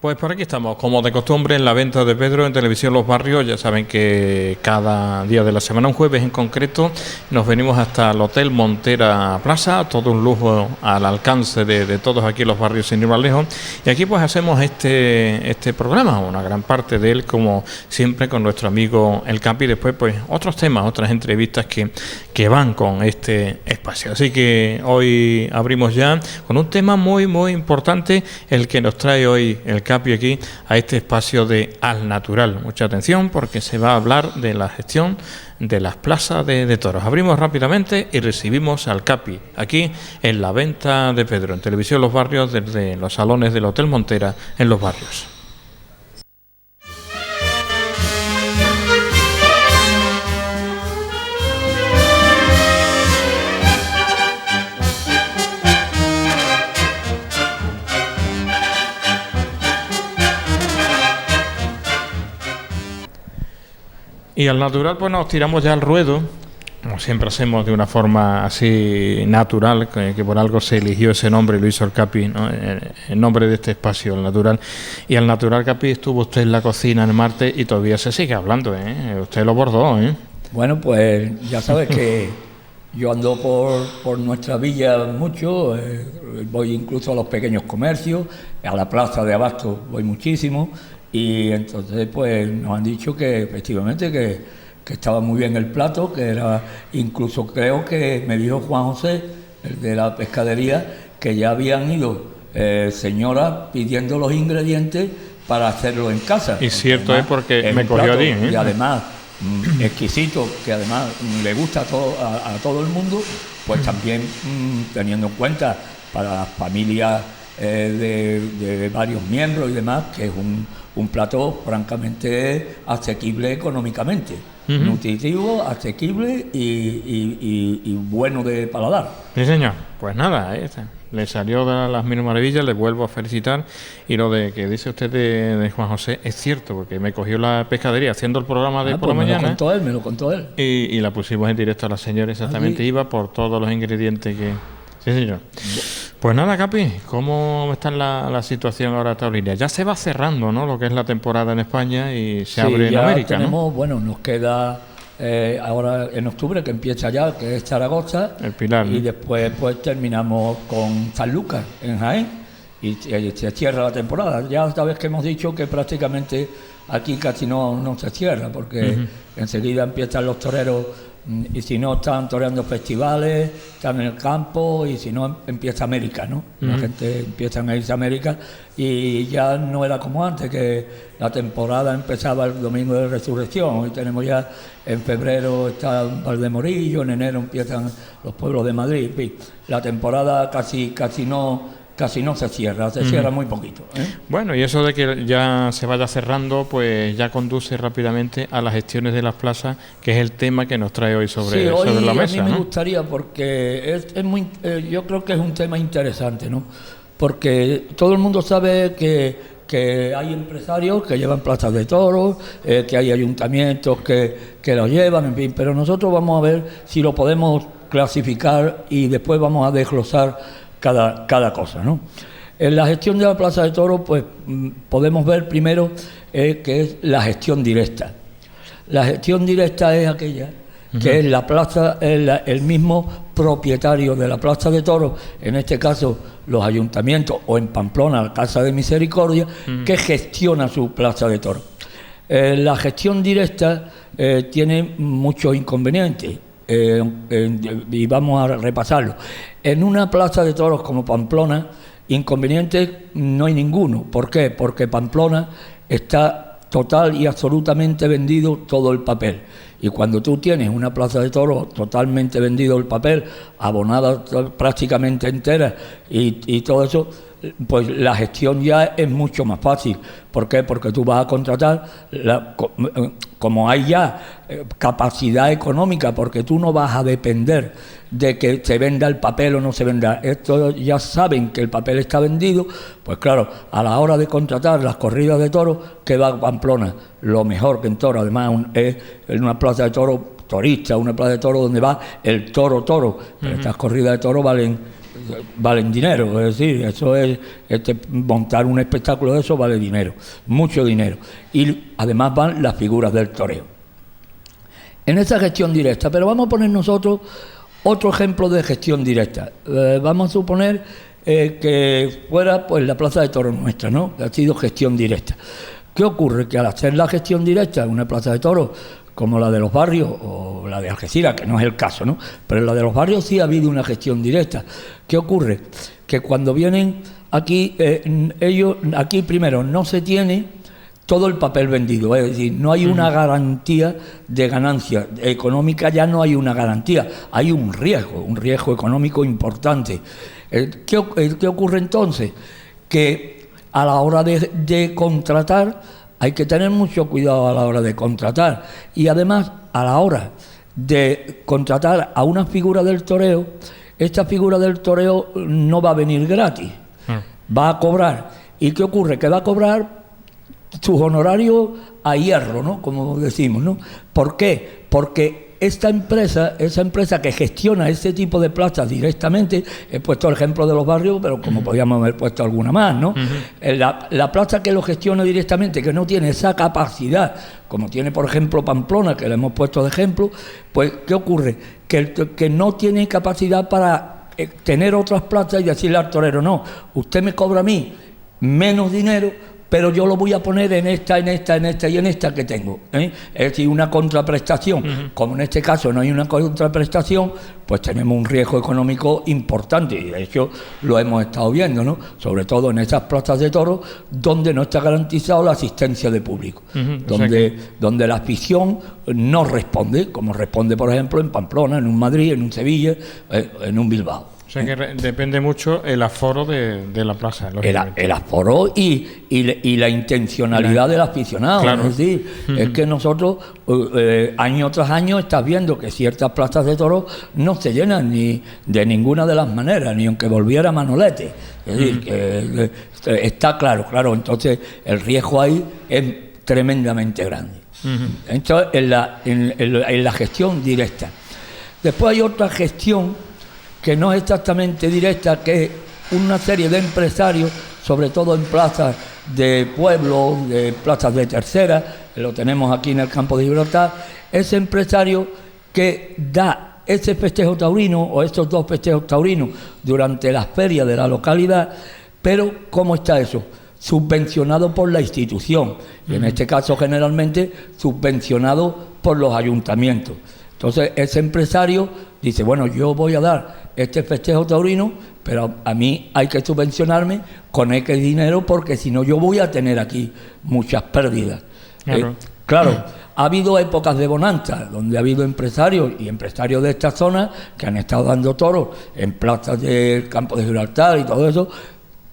Pues por aquí estamos, como de costumbre, en la venta de Pedro en Televisión Los Barrios. Ya saben que cada día de la semana, un jueves en concreto, nos venimos hasta el Hotel Montera Plaza, todo un lujo al alcance de todos aquí en Los Barrios, sin ir más lejos. Y aquí pues hacemos este programa, una gran parte de él, como siempre, con nuestro amigo El Capi. Después pues otros temas, otras entrevistas que van con este espacio. Así que hoy abrimos ya con un tema muy importante, el que nos trae hoy El Capi aquí a este espacio de Al Natural. Mucha atención, porque se va a hablar de la gestión de las plazas de toros. Abrimos rápidamente y recibimos al Capi aquí en la venta de Pedro en Televisión Los Barrios, desde los salones del Hotel Montera en Los Barrios. Y al natural pues nos tiramos ya al ruedo, como siempre hacemos, de una forma así natural, que por algo se eligió ese nombre, lo hizo el Capi, ¿no? El nombre de este espacio, al natural. Y al natural, Capi, estuvo usted en la cocina el martes y todavía se sigue hablando, ¿eh? Usted lo bordó, ¿eh? Bueno, pues ya sabes que yo ando por nuestra villa mucho, voy incluso a los pequeños comercios, a la plaza de Abasto voy muchísimo. Y entonces pues nos han dicho que efectivamente que estaba muy bien el plato, que era, incluso creo que me dijo Juan José, el de la pescadería, que ya habían ido señoras pidiendo los ingredientes para hacerlo en casa. Y cierto es, porque me cogió a ti, ¿eh? Y además exquisito, que además le gusta a todo el mundo, pues también teniendo en cuenta para las familias de varios miembros y demás, que es un plato francamente asequible económicamente, nutritivo, asequible y bueno de paladar. Sí, señor. Pues nada, ahí está. Le salió de las mil maravillas, le vuelvo a felicitar. Y lo de que dice usted de Juan José es cierto, porque me cogió la pescadería haciendo el programa de por la mañana. Me lo contó él. Y la pusimos en directo a la señora, exactamente. Iba por todos los ingredientes que... Sí, señor. Pues nada, Capi, ¿cómo está la situación ahora taurina? Ya se va cerrando, ¿no?, lo que es la temporada en España y se abre en América, tenemos, ¿no? Bueno, nos queda ahora en octubre, que empieza ya, que es Zaragoza. El Pilar, ¿no? Y después pues terminamos con San Lucas, en Jaén, y se cierra la temporada. Ya sabes que hemos dicho que prácticamente aquí casi no se cierra, porque enseguida empiezan los toreros. Y si no, están toreando festivales, están en el campo, y si no, empieza América, ¿no? La gente empieza a irse a América, y ya no era como antes, que la temporada empezaba el domingo de Resurrección. Hoy tenemos ya, en febrero está Valdemorillo, en enero empiezan los pueblos de Madrid. En fin, la temporada casi no se cierra, se cierra muy poquito, ¿eh? Bueno, y eso de que ya se vaya cerrando, pues ya conduce rápidamente a las gestiones de las plazas, que es el tema que nos trae hoy sobre la mesa. A mí me gustaría, porque es muy, yo creo que es un tema interesante, ¿no? Porque todo el mundo sabe que hay empresarios que llevan plazas de toros, que hay ayuntamientos que los llevan, en fin, pero nosotros vamos a ver si lo podemos clasificar y después vamos a desglosar cada cosa, ¿no? En la gestión de la plaza de toros, pues podemos ver primero que es la gestión directa. La gestión directa es aquella que es la plaza, el mismo propietario de la plaza de toros, en este caso los ayuntamientos, o en Pamplona la Casa de Misericordia, que gestiona su plaza de toros. La gestión directa tiene muchos inconvenientes. Y vamos a repasarlo. En una plaza de toros como Pamplona, inconvenientes no hay ninguno. ¿Por qué? Porque Pamplona está total y absolutamente vendido todo el papel. Y cuando tú tienes una plaza de toros totalmente vendido el papel, abonada prácticamente entera y todo eso, pues la gestión ya es mucho más fácil. ¿Por qué? Porque tú vas a contratar, como hay ya capacidad económica, porque tú no vas a depender de que se venda el papel o no se venda. Esto ya saben que el papel está vendido, pues claro, a la hora de contratar las corridas de toros, que va a Pamplona, lo mejor que en toro, además es una plaza de toros torista, una plaza de toros donde va el toro, pero estas corridas de toros valen dinero, es decir, eso es montar un espectáculo de eso vale dinero, mucho dinero, y además van las figuras del toreo. En esa gestión directa, pero vamos a poner nosotros otro ejemplo de gestión directa. Vamos a suponer que fuera pues la plaza de toros nuestra, ¿no? Que ha sido gestión directa. ¿Qué ocurre? Que al hacer la gestión directa en una plaza de toros como la de los barrios o la de Algeciras, que no es el caso, ¿no? Pero en la de los barrios sí ha habido una gestión directa. ¿Qué ocurre? Que cuando vienen aquí, ellos, aquí primero no se tiene todo el papel vendido, es decir, no hay una garantía de ganancia económica, ya no hay una garantía, hay un riesgo económico importante. ¿Qué ocurre entonces? Que a la hora de contratar, hay que tener mucho cuidado a la hora de contratar, y además a la hora de contratar a una figura del toreo, esta figura del toreo no va a venir gratis, va a cobrar. ¿Y qué ocurre? Que va a cobrar sus honorarios a hierro, ¿no? Como decimos, ¿no? ¿Por qué? Porque esa empresa que gestiona este tipo de plazas directamente, he puesto el ejemplo de los barrios, pero como podíamos haber puesto alguna más, ¿no? La plaza que lo gestiona directamente, que no tiene esa capacidad, como tiene por ejemplo Pamplona, que le hemos puesto de ejemplo, pues ¿qué ocurre? Que no tiene capacidad para tener otras plazas y decirle al torero, no, usted me cobra a mí menos dinero, pero yo lo voy a poner en esta y en esta que tengo, ¿eh? Es decir, una contraprestación. Como en este caso no hay una contraprestación, pues tenemos un riesgo económico importante, y de hecho lo hemos estado viendo, ¿no? Sobre todo en esas plazas de toros donde no está garantizado la asistencia de público, donde la afición no responde, como responde por ejemplo en Pamplona, en un Madrid, en un Sevilla, en un Bilbao. O sea que depende mucho el aforo de la plaza. El aforo y la intencionalidad del aficionado. Claro. Es decir, es que nosotros año tras año estás viendo que ciertas plazas de toros no se llenan ni de ninguna de las maneras, ni aunque volviera Manolete. Es decir, que está claro. Entonces el riesgo ahí es tremendamente grande. Entonces en la gestión directa. Después hay otra gestión que no es exactamente directa, que es una serie de empresarios, sobre todo en plazas de pueblos, de plazas de tercera, lo tenemos aquí en el campo de Gibraltar, ese empresario que da ese festejo taurino o estos dos festejos taurinos durante las ferias de la localidad, pero ¿cómo está eso? Subvencionado por la institución, y en este caso generalmente subvencionado por los ayuntamientos. Entonces ese empresario dice, bueno, yo voy a dar este festejo taurino, pero a mí hay que subvencionarme con X dinero, porque si no yo voy a tener aquí muchas pérdidas. Claro, ha habido épocas de bonanza donde ha habido empresarios de esta zona que han estado dando toros en plazas del campo de Gibraltar y todo eso,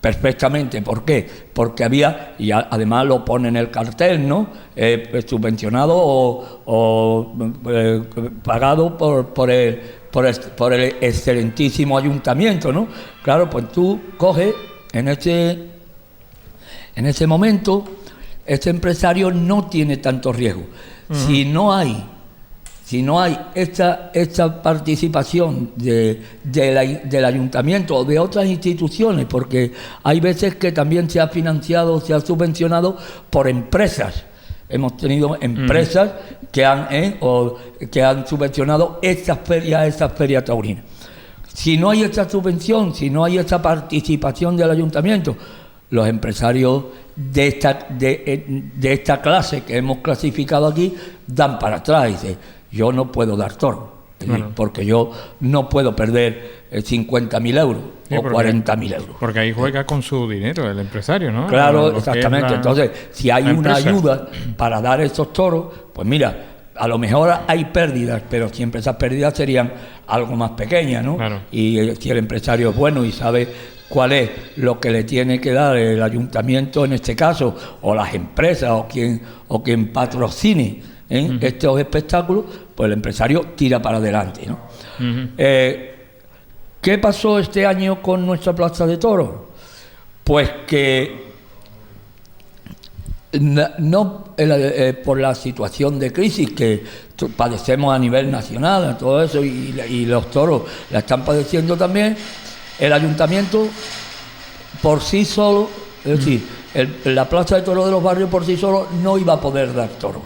perfectamente. ¿Por qué? Porque había, y además lo pone en el cartel, ¿no? Subvencionado o pagado por el excelentísimo ayuntamiento, ¿no? Claro, pues tú coges en ese momento, este empresario no tiene tanto riesgo. Si no hay esta participación del ayuntamiento o de otras instituciones, porque hay veces que también se ha financiado, se ha subvencionado por empresas. Hemos tenido empresas que han subvencionado estas ferias taurinas. Si no hay esta subvención, si no hay esta participación del ayuntamiento, los empresarios de esta clase que hemos clasificado aquí dan para atrás y dicen, yo no puedo dar toro, porque yo no puedo perder 50.000 euros o 40.000 euros. Porque ahí juega con su dinero el empresario, ¿no? Claro, exactamente. Entonces, si hay una ayuda para dar esos toros, pues mira, a lo mejor hay pérdidas, pero siempre esas pérdidas serían algo más pequeñas, ¿no? Claro. Y si el empresario es bueno y sabe cuál es lo que le tiene que dar el ayuntamiento en este caso, o las empresas, o quien patrocine estos espectáculos, pues el empresario tira para adelante, ¿no? ¿Qué pasó este año con nuestra plaza de toros? Pues que No por la situación de crisis que padecemos a nivel nacional, todo eso, y los toros la están padeciendo también, el ayuntamiento por sí solo, es decir, la plaza de toros de los barrios por sí solo no iba a poder dar toros.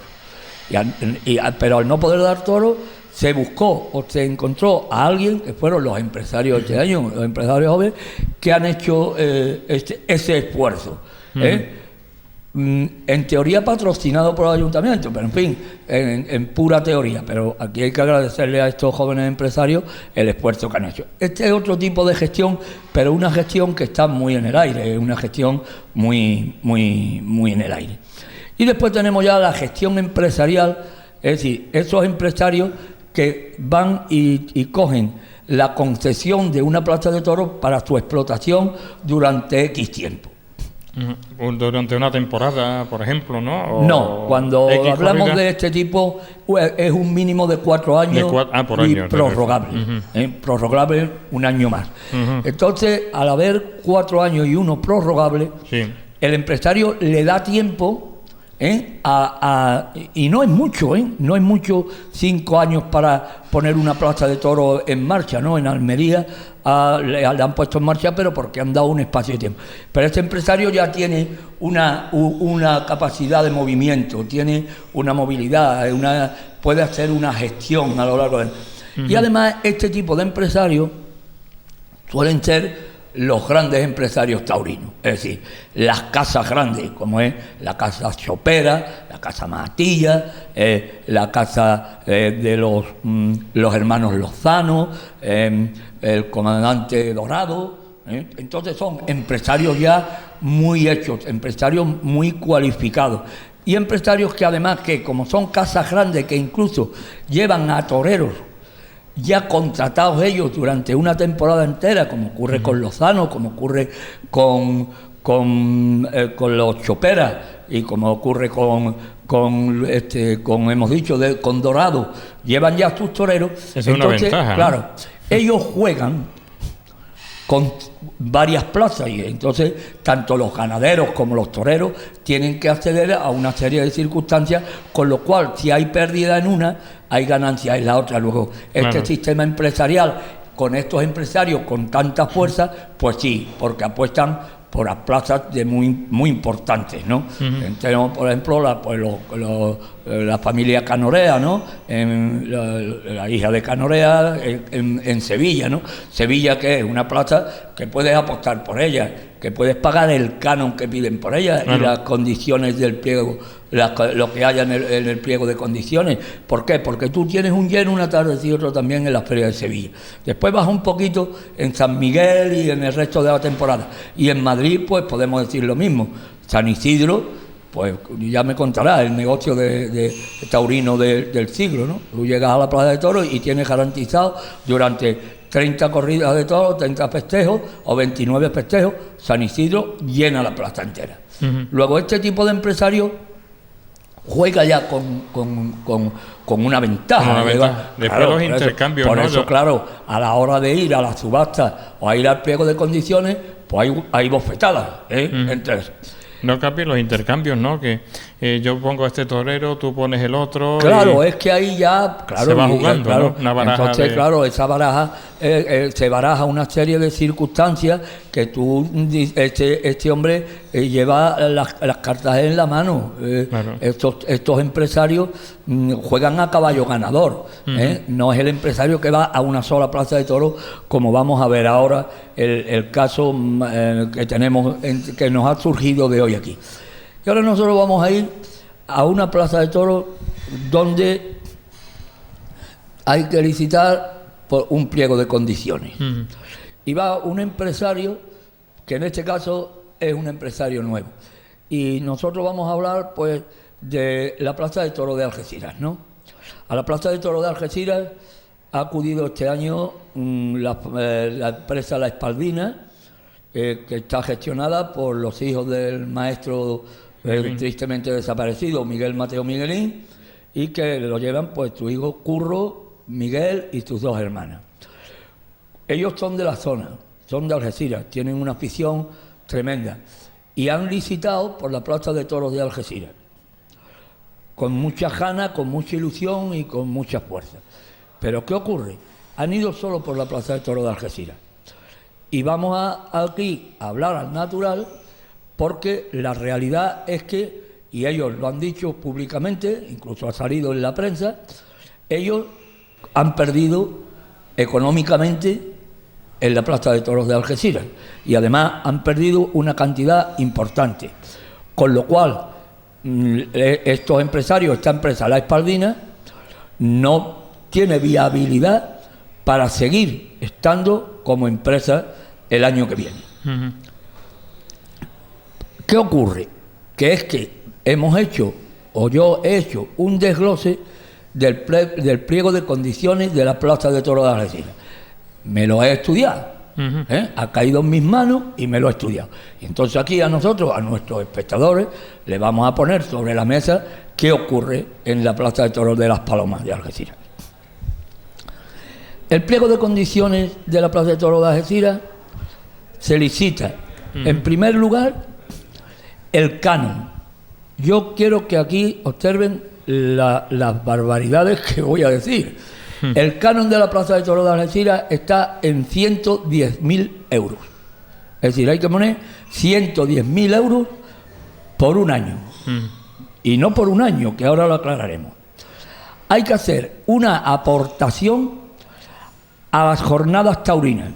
Pero al no poder dar toros, se buscó o se encontró a alguien, que fueron los empresarios este año, los empresarios jóvenes, que han hecho ese esfuerzo. En teoría patrocinado por el ayuntamiento, pero en fin, en pura teoría. Pero aquí hay que agradecerle a estos jóvenes empresarios el esfuerzo que han hecho. Este es otro tipo de gestión, pero una gestión que está muy en el aire, es una gestión muy en el aire. Y después tenemos ya la gestión empresarial, es decir, esos empresarios que van y cogen la concesión de una plaza de toros para su explotación durante X tiempo. Durante una temporada, por ejemplo, ¿no? No, cuando hablamos de este tipo es un mínimo de 4 años por año, prorrogable, prorrogable un año más. Entonces, al haber 4 años y uno prorrogable, sí, el empresario le da tiempo, y no es mucho, no es mucho 5 años para poner una plaza de toros en marcha, ¿no? En Almería le han puesto en marcha, pero porque han dado un espacio de tiempo. Pero este empresario ya tiene una capacidad de movimiento, tiene una movilidad, puede hacer una gestión a lo largo de... Y además este tipo de empresarios suelen ser los grandes empresarios taurinos, es decir, las casas grandes, como es la casa Chopera, la casa Matilla, la casa de los hermanos Lozano, el comandante Dorado. Entonces son empresarios ya muy hechos, empresarios muy cualificados, y empresarios que además, que como son casas grandes, que incluso llevan a toreros ya contratados ellos durante una temporada entera, como ocurre con Lozano, como ocurre con los Choperas, y como ocurre con hemos dicho, con Dorado, llevan ya sus toreros. Es una ventaja, claro, ¿no? Ellos juegan con varias plazas, y entonces tanto los ganaderos como los toreros tienen que acceder a una serie de circunstancias, con lo cual si hay pérdida en una, hay ganancia en la otra. Luego, este sistema empresarial, con estos empresarios con tanta fuerza, pues sí, porque apuestan por las plazas muy importantes, ¿no? Tenemos, por ejemplo, la familia Canorea, ¿no? La hija de Canorea en Sevilla, ¿no? Sevilla, que es una plaza que puedes apostar por ella, que puedes pagar el canon que piden por ella, y las condiciones del pliego, lo que haya en el pliego de condiciones. ¿Por qué? Porque tú tienes un lleno una tarde y otro también en la Feria de Sevilla. Después vas un poquito en San Miguel y en el resto de la temporada. Y en Madrid, pues podemos decir lo mismo. San Isidro, pues ya me contará el negocio de taurino del siglo, ¿no? Tú llegas a la Plaza de Toros y tienes garantizado durante 30 corridas de toros, 30 festejos o 29 festejos, San Isidro llena la plaza entera. Luego, este tipo de empresarios juega ya con una ventaja. Después claro, los intercambios. Por eso, claro, a la hora de ir a la subasta o a ir al pliego de condiciones, pues hay bofetadas, Entonces, no cambien los intercambios, ¿no? Que yo pongo este torero, tú pones el otro. Claro, es que ahí ya... Claro, se va jugando, claro, ¿no? Una baraja. Entonces, claro, esa baraja, se baraja una serie de circunstancias que este hombre lleva las cartas en la mano. Claro. Estos empresarios juegan a caballo ganador. No es el empresario que va a una sola plaza de toros, como vamos a ver ahora el caso que tenemos, que nos ha surgido de hoy aquí. Y ahora nosotros vamos a ir a una plaza de toros donde hay que licitar por un pliego de condiciones. Y va un empresario, que en este caso es un empresario nuevo. Y nosotros vamos a hablar, pues, de la plaza de toros de Algeciras, ¿no? A la plaza de toros de Algeciras ha acudido este año la empresa La Espaldina, que está gestionada por los hijos del maestro tristemente desaparecido, Miguel Mateo Miguelín, y que lo llevan, pues, tu hijo Curro, Miguel y tus 2 hermanas. Ellos son de la zona, son de Algeciras, tienen una afición tremenda. y han licitado por la Plaza de Toros de Algeciras, con mucha gana, con mucha ilusión y con mucha fuerza. Pero ¿qué ocurre? Han ido solo por la Plaza de Toros de Algeciras. Y vamos aquí a hablar al natural, porque la realidad es que, y ellos lo han dicho públicamente, incluso ha salido en la prensa, ellos han perdido económicamente en la Plaza de Toros de Algeciras, y además han perdido una cantidad importante, con lo cual estos empresarios, esta empresa, La Espaldina, no tiene viabilidad para seguir estando como empresa el año que viene. Uh-huh. ¿Qué ocurre? Que es que hemos hecho, o yo he hecho, un desglose del pliego de condiciones de la Plaza de Toros de Algeciras. Me lo he estudiado. Ha caído en mis manos y me lo he estudiado. Y entonces aquí a nosotros, a nuestros espectadores, le vamos a poner sobre la mesa qué ocurre en la Plaza de Toros de las Palomas de Algeciras. El pliego de condiciones de la Plaza de Toros de Algeciras se licita, en primer lugar, el canon. Yo quiero que aquí observen las barbaridades que voy a decir. El canon de la Plaza de Toros de Algeciras está en 110.000 euros. Es decir, hay que poner 110.000 euros por un año. Y no por un año, que ahora lo aclararemos. Hay que hacer una aportación a las jornadas taurinas,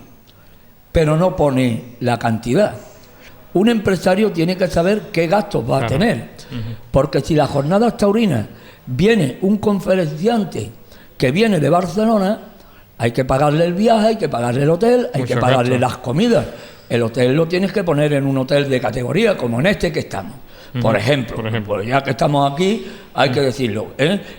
pero no pone la cantidad. Un empresario tiene que saber qué gastos va a tener. Porque si las jornadas taurinas viene un conferenciante que viene de Barcelona, hay que pagarle el viaje, hay que pagarle el hotel, hay que pagarle las comidas. El hotel lo tienes que poner en un hotel de categoría, como en este que estamos. Por ejemplo, pues ya que estamos aquí, hay que decirlo,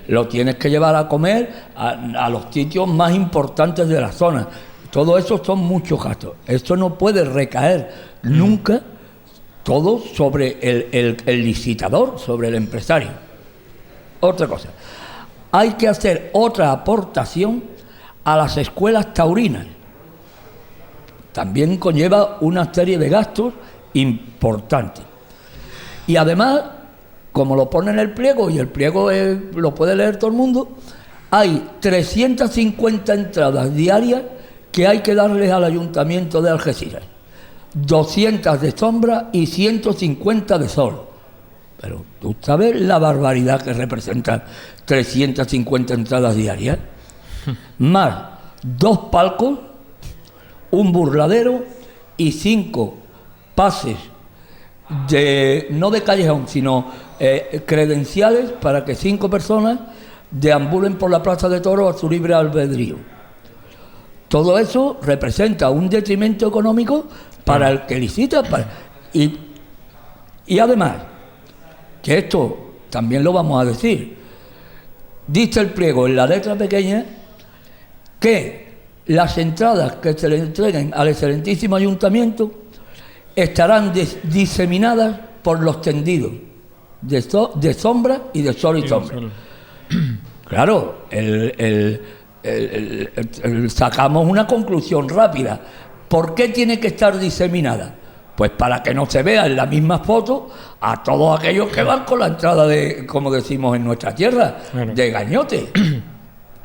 lo tienes que llevar a comer a los sitios más importantes de la zona. Todo eso son muchos gastos. Esto no puede recaer nunca todo sobre el licitador, sobre el empresario. Otra cosa. Hay que hacer otra aportación a las escuelas taurinas. También conlleva una serie de gastos importantes. Y además, como lo pone en el pliego, y el pliego lo puede leer todo el mundo, hay 350 entradas diarias que hay que darles al Ayuntamiento de Algeciras. 200 de sombra y 150 de sol. Pero tú sabes la barbaridad que representan 350 entradas diarias, más 2 palcos, un burladero y 5 pases no de callejón, sino credenciales para que 5 personas deambulen por la Plaza de Toros a su libre albedrío. Todo eso representa un detrimento económico para el que licita. Y además, que esto también lo vamos a decir, dice el pliego en la letra pequeña que las entradas que se le entreguen al excelentísimo Ayuntamiento estarán diseminadas por los tendidos de sombra y de sol y sombra. Claro, sacamos una conclusión rápida. ¿Por qué tiene que estar diseminada? Pues para que no se vea en la misma foto a todos aquellos que van con la entrada de, como decimos en nuestra tierra, de gañote.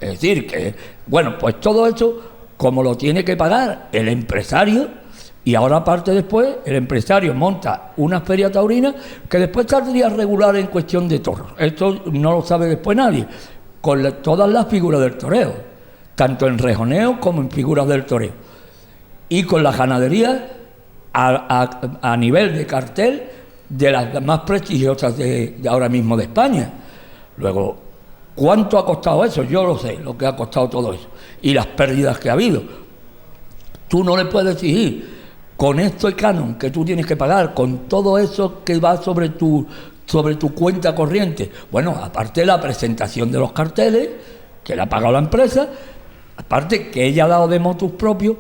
Es decir, que, bueno, pues todo eso, como lo tiene que pagar el empresario, y ahora aparte después, el empresario monta una feria taurina que después saldría regular en cuestión de toros. Esto no lo sabe después nadie, con todas las figuras del toreo, tanto en rejoneo como en figuras del toreo. Y con la ganadería a nivel de cartel de las más prestigiosas de ahora mismo de España. Luego, ¿cuánto ha costado eso? Yo lo sé, lo que ha costado todo eso. Y las pérdidas que ha habido. Tú no le puedes exigir, con esto el canon que tú tienes que pagar, con todo eso que va sobre tu cuenta corriente. Bueno, aparte de la presentación de los carteles, que le ha pagado la empresa, aparte que ella ha dado de motus propio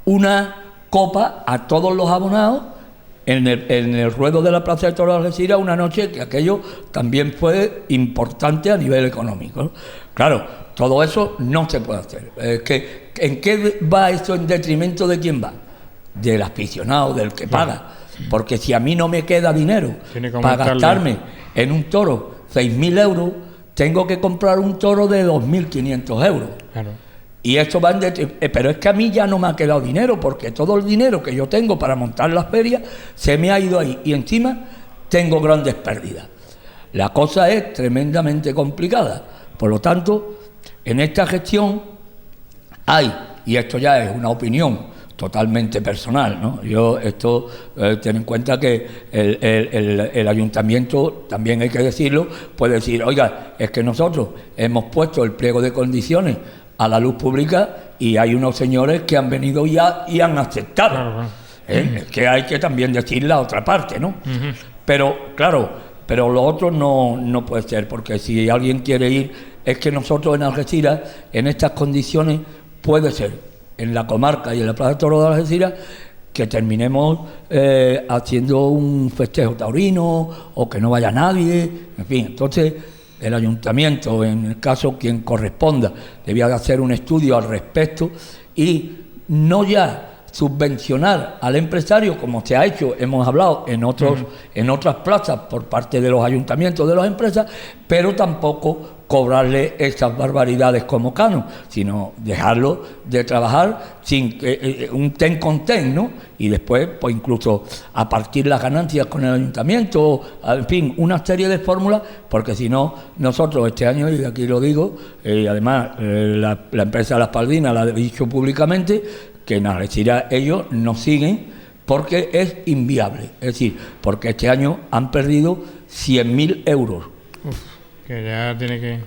una copa a todos los abonados en el ruedo de la Plaza de Toros de Algeciras, una noche que aquello también fue importante a nivel económico, ¿no? Claro, todo eso no se puede hacer. ¿En qué va eso en detrimento de quién va? Del aficionado, del que paga. porque si a mí no me queda dinero para gastarme en un toro 6.000 euros, tengo que comprar un toro de 2.500 euros. Claro. Y esto va pero es que a mí ya no me ha quedado dinero, porque todo el dinero que yo tengo para montar las ferias se me ha ido ahí, y encima tengo grandes pérdidas. La cosa es tremendamente complicada. Por lo tanto, en esta gestión hay, y esto ya es una opinión totalmente personal, ¿no? Yo esto, ten en cuenta que el ayuntamiento, también hay que decirlo, puede decir, oiga, es que nosotros hemos puesto el pliego de condiciones a la luz pública y hay unos señores que han venido ya y han aceptado. Claro. Es que hay que también decir la otra parte, ¿no? Pero, claro, pero lo otro no puede ser, porque si alguien quiere ir, es que nosotros en Algeciras, en estas condiciones, puede ser, en la comarca y en la Plaza de Toros de Algeciras, que terminemos haciendo un festejo taurino o que no vaya nadie, en fin. Entonces, el ayuntamiento, en el caso quien corresponda, debía de hacer un estudio al respecto y no ya subvencionar al empresario, como se ha hecho, hemos hablado en otras plazas por parte de los ayuntamientos de las empresas, pero tampoco cobrarle estas barbaridades como canon, sino dejarlo de trabajar sin un ten con ten, ¿no? Y después, pues incluso a partir las ganancias con el ayuntamiento, en fin, una serie de fórmulas, porque si no, nosotros este año, y aquí lo digo, y además la empresa La Espaldina la ha dicho públicamente, que en Algeciras ellos no siguen porque es inviable, es decir, porque este año han perdido 100.000 euros. Que ya tiene que...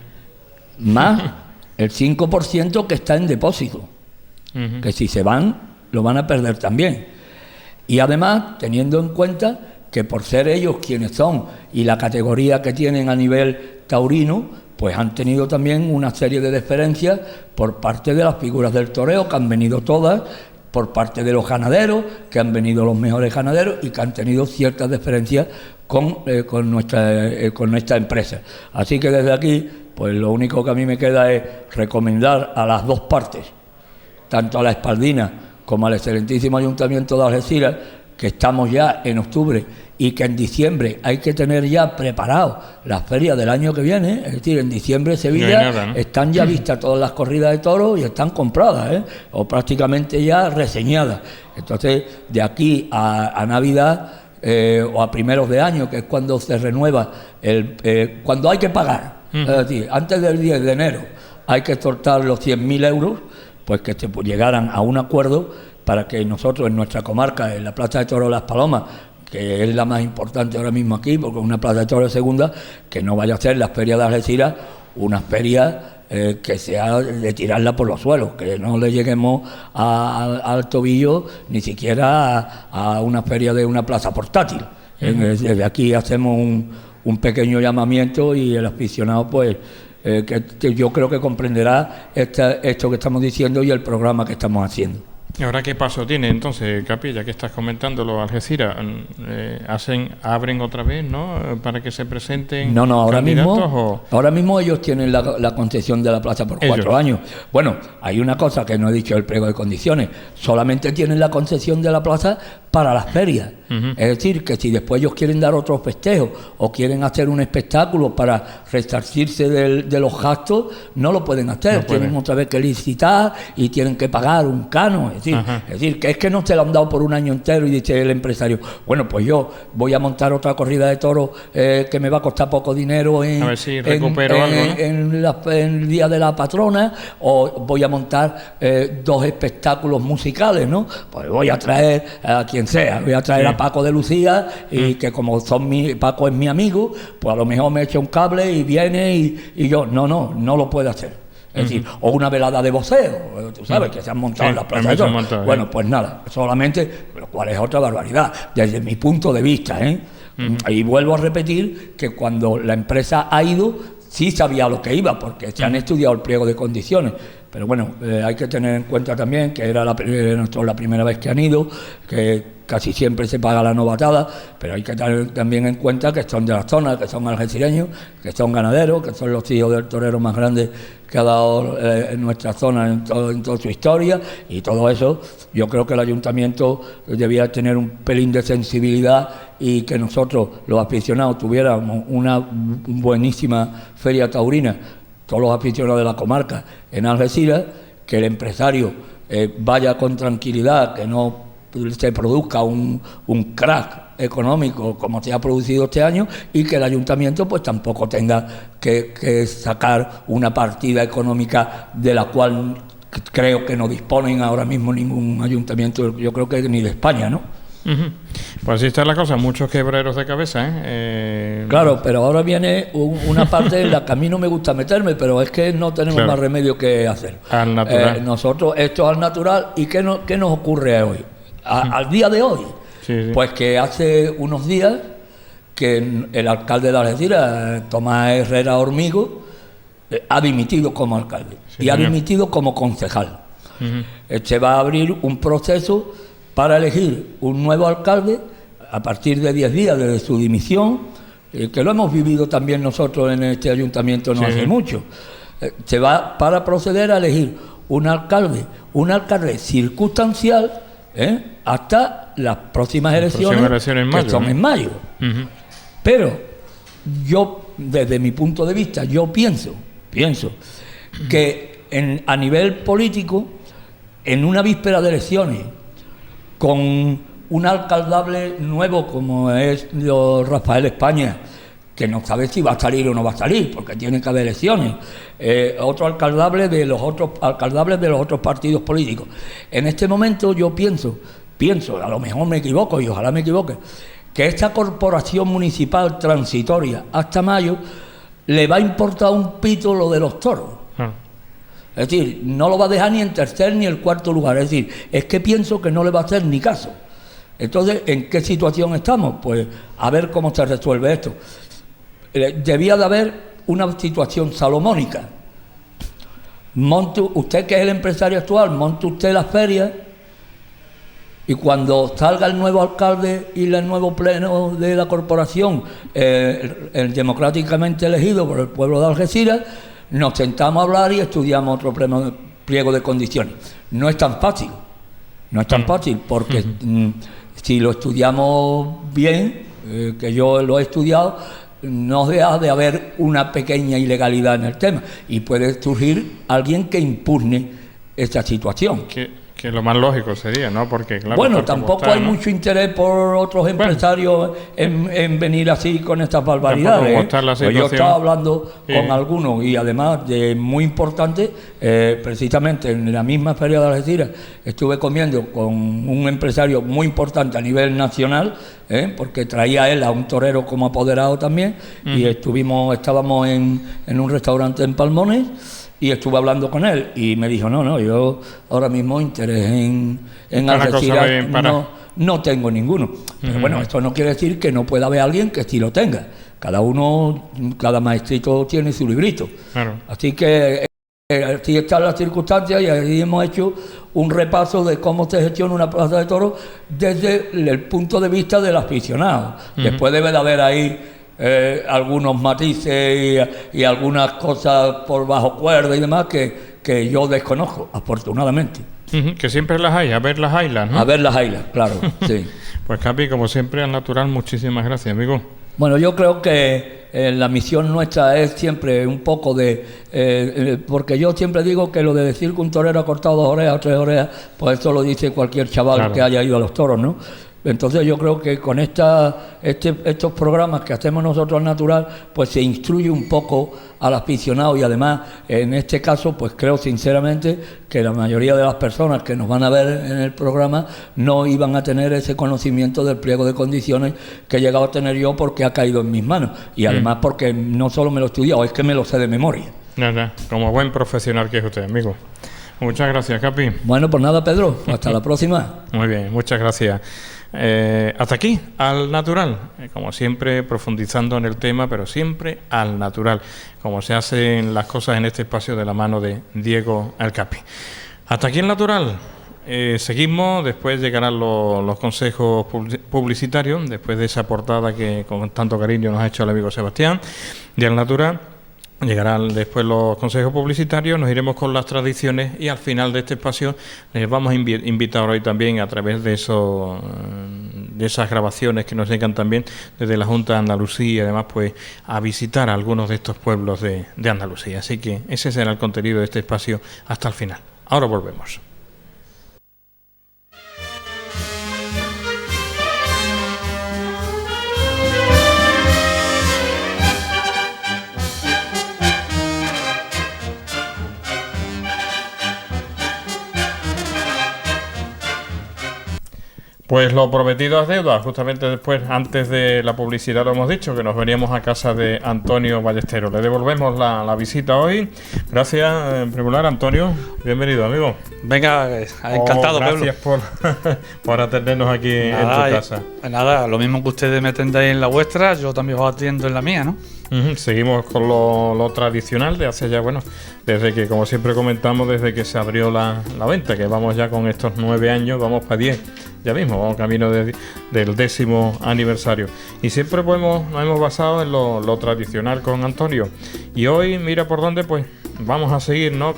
Más el 5% que está en depósito, que si se van, lo van a perder también. Y además, teniendo en cuenta que por ser ellos quienes son y la categoría que tienen a nivel taurino, pues han tenido también una serie de deferencias por parte de las figuras del toreo, que han venido todas, por parte de los ganaderos, que han venido los mejores ganaderos y que han tenido ciertas deferencias con nuestra empresa. Así que desde aquí, pues lo único que a mí me queda es recomendar a las dos partes, tanto a La Espaldina como al excelentísimo Ayuntamiento de Algeciras, que estamos ya en octubre y que en diciembre hay que tener ya preparado las ferias del año que viene. Es decir, en diciembre Sevilla no hay nada, ¿no? Están ya vistas todas las corridas de toros y están compradas, o prácticamente ya reseñadas. Entonces, de aquí a Navidad o a primeros de año, que es cuando se renueva, cuando hay que pagar, es decir, antes del 10 de enero hay que extortar los 100.000 euros, pues que llegaran a un acuerdo para que nosotros en nuestra comarca, en la Plaza de Toros Las Palomas, que es la más importante ahora mismo aquí, porque es una plaza de toros de segunda, que no vaya a ser la feria de Algeciras una feria que sea de tirarla por los suelos, que no le lleguemos al tobillo ni siquiera a una feria de una plaza portátil. Desde aquí hacemos un pequeño llamamiento y el aficionado, pues, que yo creo que comprenderá esto que estamos diciendo y el programa que estamos haciendo. ¿Y ahora qué paso tiene entonces, Capilla, que estás comentando los Algeciras? ¿Abren otra vez, no? ¿Para que se presenten ahora candidatos? mismo ellos tienen la concesión de la plaza por 4 años. Bueno, hay una cosa que no he dicho, el pliego de condiciones. Solamente tienen la concesión de la plaza para las ferias. Es decir, que si después ellos quieren dar otros festejos o quieren hacer un espectáculo para resarcirse de los gastos, no lo pueden hacer. Tienen otra vez que licitar y tienen que pagar un canon. Es decir, que es que no se lo han dado por un año entero y dice el empresario, bueno, pues yo voy a montar otra corrida de toros que me va a costar poco dinero a ver si recupero algo, ¿no? en el día de la patrona, o voy a montar 2 espectáculos musicales, ¿no? Pues voy a traer a quien sea, voy a traer a Paco de Lucía y que como Paco es mi amigo, pues a lo mejor me echa un cable y viene y yo, no lo puedo hacer. Es decir, o una velada de voceo, tú sabes, que se han montado en las plazas de toros. Bueno, pues nada, solamente, lo cual es otra barbaridad, desde mi punto de vista, Y vuelvo a repetir que cuando la empresa ha ido, sí sabía lo que iba, porque se han estudiado el pliego de condiciones. Pero bueno, hay que tener en cuenta también que era la primera vez que han ido, que casi siempre se paga la novatada, pero hay que tener también en cuenta que son de la zona, que son algecireños, que son ganaderos, que son los hijos del torero más grande que ha dado en nuestra zona en toda su historia, y todo eso yo creo que el ayuntamiento debía tener un pelín de sensibilidad y que nosotros, los aficionados, tuviéramos una buenísima feria taurina, todos los aficionados de la comarca en Algeciras, que el empresario vaya con tranquilidad, que no se produzca un crack económico como se ha producido este año, y que el ayuntamiento pues tampoco tenga que sacar una partida económica de la cual creo que no disponen ahora mismo ningún ayuntamiento, yo creo que ni de España, ¿no? Pues así está la cosa, muchos quebreros de cabeza, Claro, pero ahora viene una parte en la que a mí no me gusta meterme, pero es que no tenemos más remedio que hacer. Al natural. Nosotros, esto es al natural. ¿Y qué nos ocurre hoy? Al día de hoy, pues que hace unos días que el alcalde de Algeciras, Tomás Herrera Hormigo, ha dimitido como alcalde y ha dimitido como concejal. Se va a abrir un proceso para elegir un nuevo alcalde a partir de 10 días desde su dimisión, que lo hemos vivido también nosotros en este ayuntamiento no hace mucho. Se va para proceder a elegir un alcalde circunstancial, hasta las próximas elecciones en mayo, que son en mayo. Pero yo, desde mi punto de vista, yo pienso que a nivel político, en una víspera de elecciones, con un alcaldable nuevo como es Rafael España, que no sabe si va a salir o no va a salir, porque tiene que haber elecciones, otro alcaldable de los otros partidos políticos. En este momento yo pienso, a lo mejor me equivoco y ojalá me equivoque, que esta corporación municipal transitoria hasta mayo le va a importar un pito lo de los toros. Es decir, no lo va a dejar ni en tercer ni en cuarto lugar. Es decir, es que pienso que no le va a hacer ni caso. Entonces, ¿en qué situación estamos? Pues a ver cómo se resuelve esto. Debía de haber una situación salomónica. Usted, que es el empresario actual, monte usted las ferias, y cuando salga el nuevo alcalde y el nuevo pleno de la corporación, el democráticamente elegido por el pueblo de Algeciras, nos sentamos a hablar y estudiamos otro pliego de condiciones. No es tan fácil, porque si lo estudiamos bien, que yo lo he estudiado, no deja de haber una pequeña ilegalidad en el tema y puede surgir alguien que impugne esta situación. Que lo más lógico sería, ¿no? Porque claro, bueno, tampoco hay mucho interés por otros empresarios en venir así con estas barbaridades. Pues yo estaba hablando con algunos, y además de muy importante, precisamente en la misma feria de Algeciras estuve comiendo con un empresario muy importante a nivel nacional, porque traía él a un torero como apoderado también, y estábamos en un restaurante en Palmones. Y estuve hablando con él y me dijo, no, yo ahora mismo interés en Algeciras no tengo ninguno. Pero bueno, esto no quiere decir que no pueda haber alguien que sí lo tenga. Cada maestrito tiene su librito. Claro. Así que así están las circunstancias, y ahí hemos hecho un repaso de cómo se gestiona una plaza de toros desde el punto de vista del aficionado. Después debe de haber ahí algunos matices y algunas cosas por bajo cuerda y demás que yo desconozco, afortunadamente. Que siempre las hay, a ver las haylas, ¿no? A ver las haylas, claro, sí. Pues Capi, como siempre, al natural, muchísimas gracias, amigo. Bueno, yo creo que la misión nuestra es siempre un poco porque yo siempre digo que lo de decir que un torero ha cortado 2 orejas o 3 orejas, pues eso lo dice cualquier chaval que haya ido a los toros, ¿no? Entonces yo creo que con estos programas que hacemos nosotros al natural, pues se instruye un poco al aficionado, y además en este caso pues creo sinceramente que la mayoría de las personas que nos van a ver en el programa no iban a tener ese conocimiento del pliego de condiciones que he llegado a tener yo, porque ha caído en mis manos, y además porque no solo me lo he estudiado, es que me lo sé de memoria. Nada, como buen profesional que es usted, amigo. Muchas gracias, Capi. Bueno, pues nada, Pedro, hasta la próxima. Muy bien, muchas gracias. Hasta aquí, al natural, como siempre profundizando en el tema, pero siempre al natural, como se hacen las cosas en este espacio de la mano de Diego Alcapi. Hasta aquí el natural. Seguimos, después llegarán los consejos publicitarios, después de esa portada que con tanto cariño nos ha hecho el amigo Sebastián de Al Natural. Llegarán después los consejos publicitarios, nos iremos con las tradiciones y al final de este espacio les vamos a invitar hoy también a través de esas grabaciones que nos llegan también desde la Junta de Andalucía y además pues a visitar a algunos de estos pueblos de Andalucía. Así que ese será el contenido de este espacio hasta el final. Ahora volvemos. Pues lo prometido es deuda. Justamente después, antes de la publicidad, lo hemos dicho, que nos veníamos a casa de Antonio Ballesteros. Le devolvemos la visita hoy. Gracias, en primer lugar, Antonio. Bienvenido, amigo. Venga, encantado, gracias por atendernos aquí en tu casa. Nada, lo mismo que ustedes me atendéis en la vuestra, yo también os atiendo en la mía, ¿no? Seguimos con lo tradicional de hace ya, bueno, desde que, como siempre comentamos, desde que se abrió la venta, que vamos ya con estos 9 años, vamos para 10. Ya mismo, vamos camino del 10º aniversario. Y siempre pues, nos hemos basado en lo tradicional con Antonio. Y hoy, mira por dónde, pues vamos a seguir, ¿no?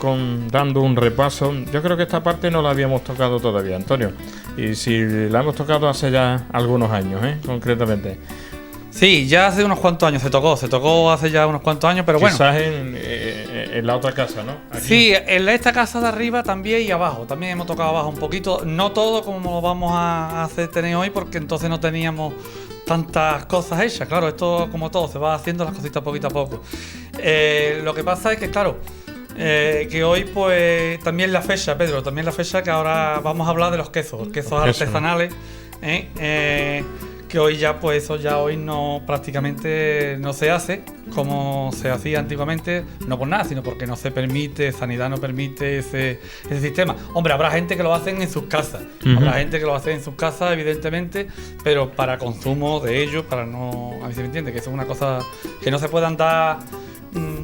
Dando un repaso. Yo creo que esta parte no la habíamos tocado todavía, Antonio. Y si la hemos tocado hace ya algunos años, concretamente. Sí, ya hace unos cuantos años se tocó hace ya unos cuantos años, pero quizás bueno. En la otra casa, ¿no? Aquí. Sí, en esta casa de arriba también y abajo, también hemos tocado abajo un poquito, no todo como lo vamos a hacer tener hoy, porque entonces no teníamos tantas cosas hechas, claro, esto como todo, se va haciendo las cositas poquito a poco. Lo que pasa es que, claro, que hoy pues también la fecha, Pedro, también la fecha que ahora vamos a hablar de los quesos artesanales, que hoy ya pues eso ya hoy no prácticamente no se hace como se hacía antiguamente, no por nada, sino porque no se permite, sanidad no permite ese sistema. Hombre, habrá gente que lo hacen en sus casas, habrá gente que lo hace en sus casas evidentemente, pero para consumo de ellos, para no, a mí se me entiende que eso es una cosa que no se puede andar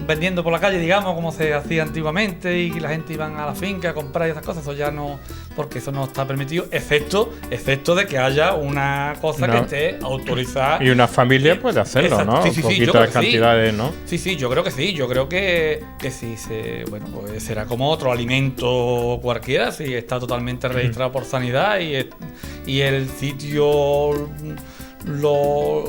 vendiendo por la calle, digamos, como se hacía antiguamente y la gente iban a la finca a comprar y esas cosas, eso ya no, porque eso no está permitido, excepto de que haya una cosa que esté autorizada. Y una familia puede hacerlo, exacto, ¿no? Sí, poquitas cantidades, ¿no? Sí, yo creo que sí, yo creo que sí, bueno, pues será como otro alimento cualquiera, si está totalmente registrado por sanidad y el sitio lo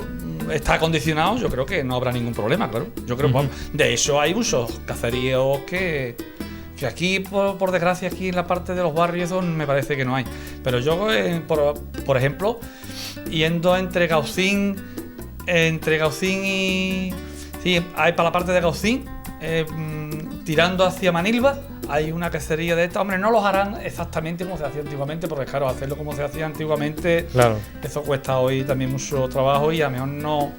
está acondicionado, yo creo que no habrá ningún problema, claro. Yo creo, de hecho hay muchos caseríos que aquí, por desgracia, aquí en la parte de los barrios eso me parece que no hay. Pero yo, por ejemplo, yendo entre Gaucín y... Sí, hay para la parte de Gaucín, tirando hacia Manilva, hay una quesería de esta. Hombre, no los harán exactamente como se hacía antiguamente, porque claro, hacerlo como se hacía antiguamente, claro, eso cuesta hoy también mucho trabajo y a lo mejor no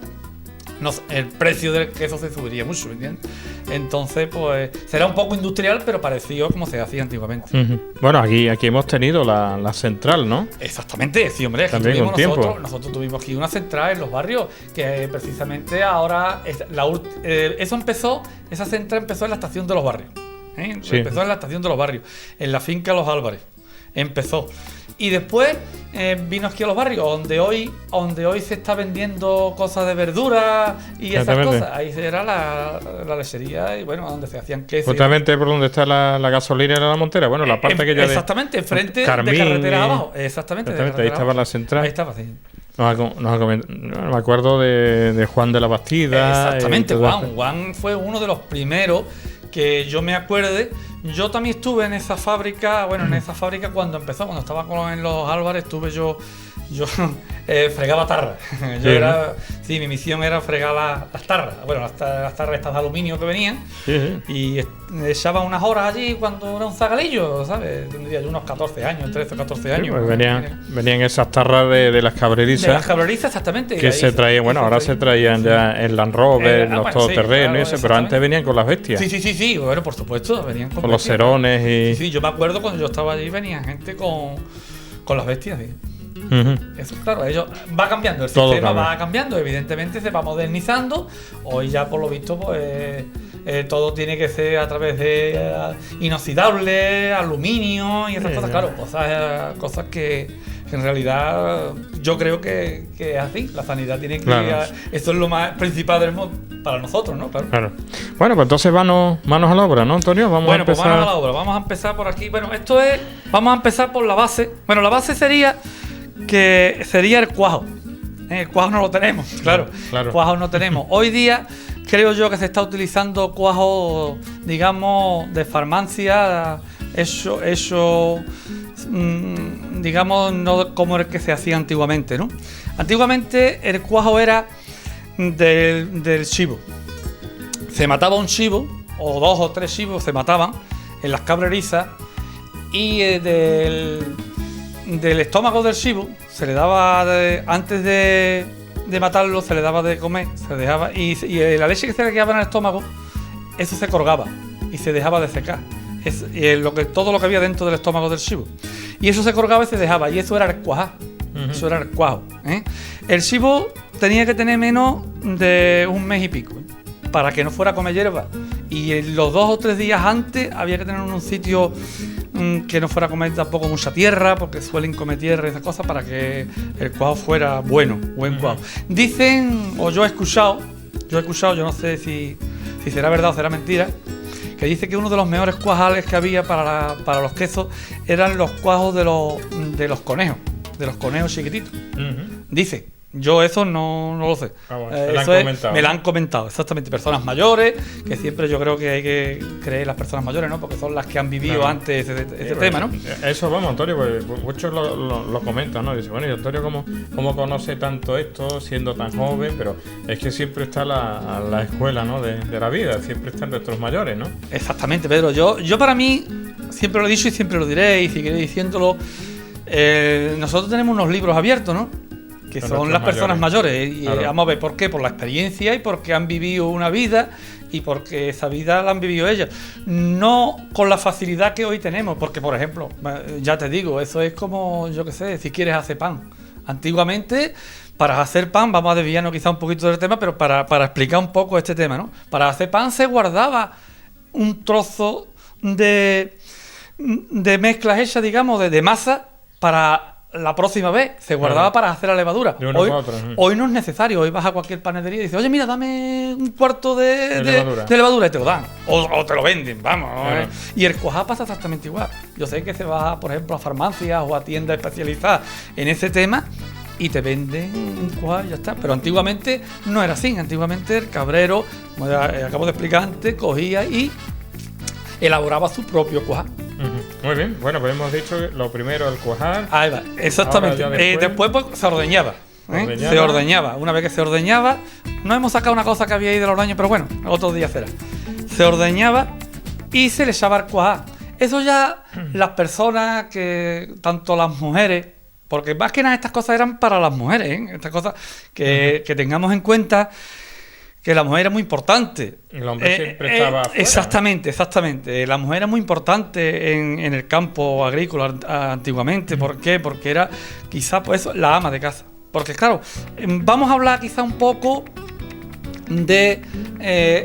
el precio del queso se subiría mucho, ¿me entiendes? Entonces, pues será un poco industrial, pero parecido como se hacía antiguamente. Bueno, aquí hemos tenido la central, ¿no? Exactamente, sí, hombre. Aquí también tuvimos tiempo. Nosotros tuvimos aquí una central en los barrios que precisamente ahora esa central empezó en la estación de los barrios. Sí. Empezó en la estación de los barrios, en la finca Los Álvarez. Empezó. Y después vino aquí a los barrios, donde hoy se está vendiendo cosas de verdura y esas cosas. Ahí era la lechería y bueno, donde se hacían quesos. Justamente por donde está la gasolina de la Montera. Bueno, la parte que ya exactamente, enfrente de carretera abajo. Exactamente ahí estaba la central. Ahí estaba, sí. Me acuerdo de Juan de la Bastida. Exactamente, Juan fue uno de los primeros que yo me acuerde. Yo también estuve en esa fábrica, cuando empezó, cuando estaba en los Álvarez, estuve yo fregaba tarras. Mi misión era fregar las tarras. Bueno, las tarras estas de aluminio que venían. Y echaba unas horas allí cuando era un zagalillo, ¿sabes? Tendría yo unos 14 años, 13 o 14 años. Pues venían esas tarras de las cabrerizas. De las cabrerizas, exactamente. Que se traían, ahora se traían ya en Land Rover, los todoterrenos y eso, pero antes venían con las bestias. Sí, bueno, por supuesto, venían con los serones y... Sí, yo me acuerdo cuando yo estaba allí, venía gente con las bestias, sí. Eso, claro, ellos va cambiando, el sistema va cambiando, evidentemente se va modernizando. Hoy ya por lo visto pues todo tiene que ser a través de inoxidable, aluminio y esas cosas, claro, cosas que en realidad yo creo que es así. La sanidad tiene que esto es lo más principal para nosotros, ¿no? Claro. Bueno, pues entonces manos a la obra, ¿no, Antonio? Vamos a empezar. Pues manos a la obra. Vamos a empezar por aquí. Bueno, vamos a empezar por la base. Bueno, la base sería el cuajo. El cuajo no lo tenemos, claro. El cuajo no tenemos. Hoy día creo yo que se está utilizando cuajo, digamos, de farmacia, digamos, no como el que se hacía antiguamente, ¿no? Antiguamente el cuajo era del chivo. Se mataba un chivo, o 2 o 3 chivos se mataban en las cabrerizas, y del estómago del chivo se le daba, antes de matarlo, se le daba de comer, se dejaba, y la leche que se le quedaba en el estómago, eso se colgaba y se dejaba de secar. Todo lo que había dentro del estómago del chivo. Y eso se colgaba y se dejaba. Y eso era el cuajar. Eso era el cuajo. El chivo tenía que tener menos de 1 mes y pico, para que no fuera a comer hierba. Y los 2 o 3 días antes había que tener un sitio que no fuera a comer tampoco mucha tierra, porque suelen comer tierra y esas cosas, para que el cuajo fuera buen cuajo. Dicen, o yo he escuchado, yo no sé si será verdad o será mentira, que dice que uno de los mejores cuajales que había para los quesos eran los cuajos de los conejos chiquititos. Dice. Yo eso no lo sé. Me lo han comentado, exactamente. Personas mayores, que siempre yo creo que hay que creer en las personas mayores, ¿no? Porque son las que han vivido antes ese tema, ¿no? Eso vamos, Antonio, pues muchos lo comentan, ¿no? Dice, bueno, y Antonio, ¿cómo conoce tanto esto siendo tan joven? Pero es que siempre está la escuela, ¿no? de la vida, siempre están nuestros mayores, ¿no? Exactamente, Pedro. Yo para mí, siempre lo he dicho y siempre lo diré y seguiré diciéndolo, nosotros tenemos unos libros abiertos, ¿no? Que son las personas mayores. Y vamos a ver por qué, por la experiencia y porque han vivido una vida y porque esa vida la han vivido ellos. No con la facilidad que hoy tenemos, porque por ejemplo, ya te digo, eso es como, yo qué sé, si quieres hacer pan. Antiguamente, para hacer pan, vamos a desviarnos quizá un poquito del tema, pero para explicar un poco este tema, ¿no? Para hacer pan se guardaba un trozo de mezclas hechas, digamos, de masa para la próxima vez. Se guardaba para hacer la levadura. Hoy no es necesario. Hoy vas a cualquier panadería y dices, oye, mira, dame un cuarto de levadura, y te lo dan. O te lo venden, vamos. Y el cuajar pasa exactamente igual. Yo sé que se va, por ejemplo, a farmacias o a tiendas especializadas en ese tema y te venden un cuajar y ya está. Pero antiguamente no era así. Antiguamente el cabrero, como acabo de explicar antes, cogía y elaboraba su propio cuajar. Muy bien, bueno, pues hemos dicho lo primero el cuajar. Ahí va, exactamente. Después pues, se ordeñaba. Se ordeñaba. Una vez que se ordeñaba, no hemos sacado una cosa que había ahí del ordeño, pero bueno, otro día será. Se ordeñaba y se le echaba el cuajar. Eso ya las personas que, tanto las mujeres, porque más que nada estas cosas eran para las mujeres, estas cosas que tengamos en cuenta. Que la mujer era muy importante. El hombre siempre estaba afuera, Exactamente. La mujer era muy importante en el campo agrícola antiguamente. ¿Por qué? Porque era quizá pues la ama de casa. Porque claro, vamos a hablar quizá un poco de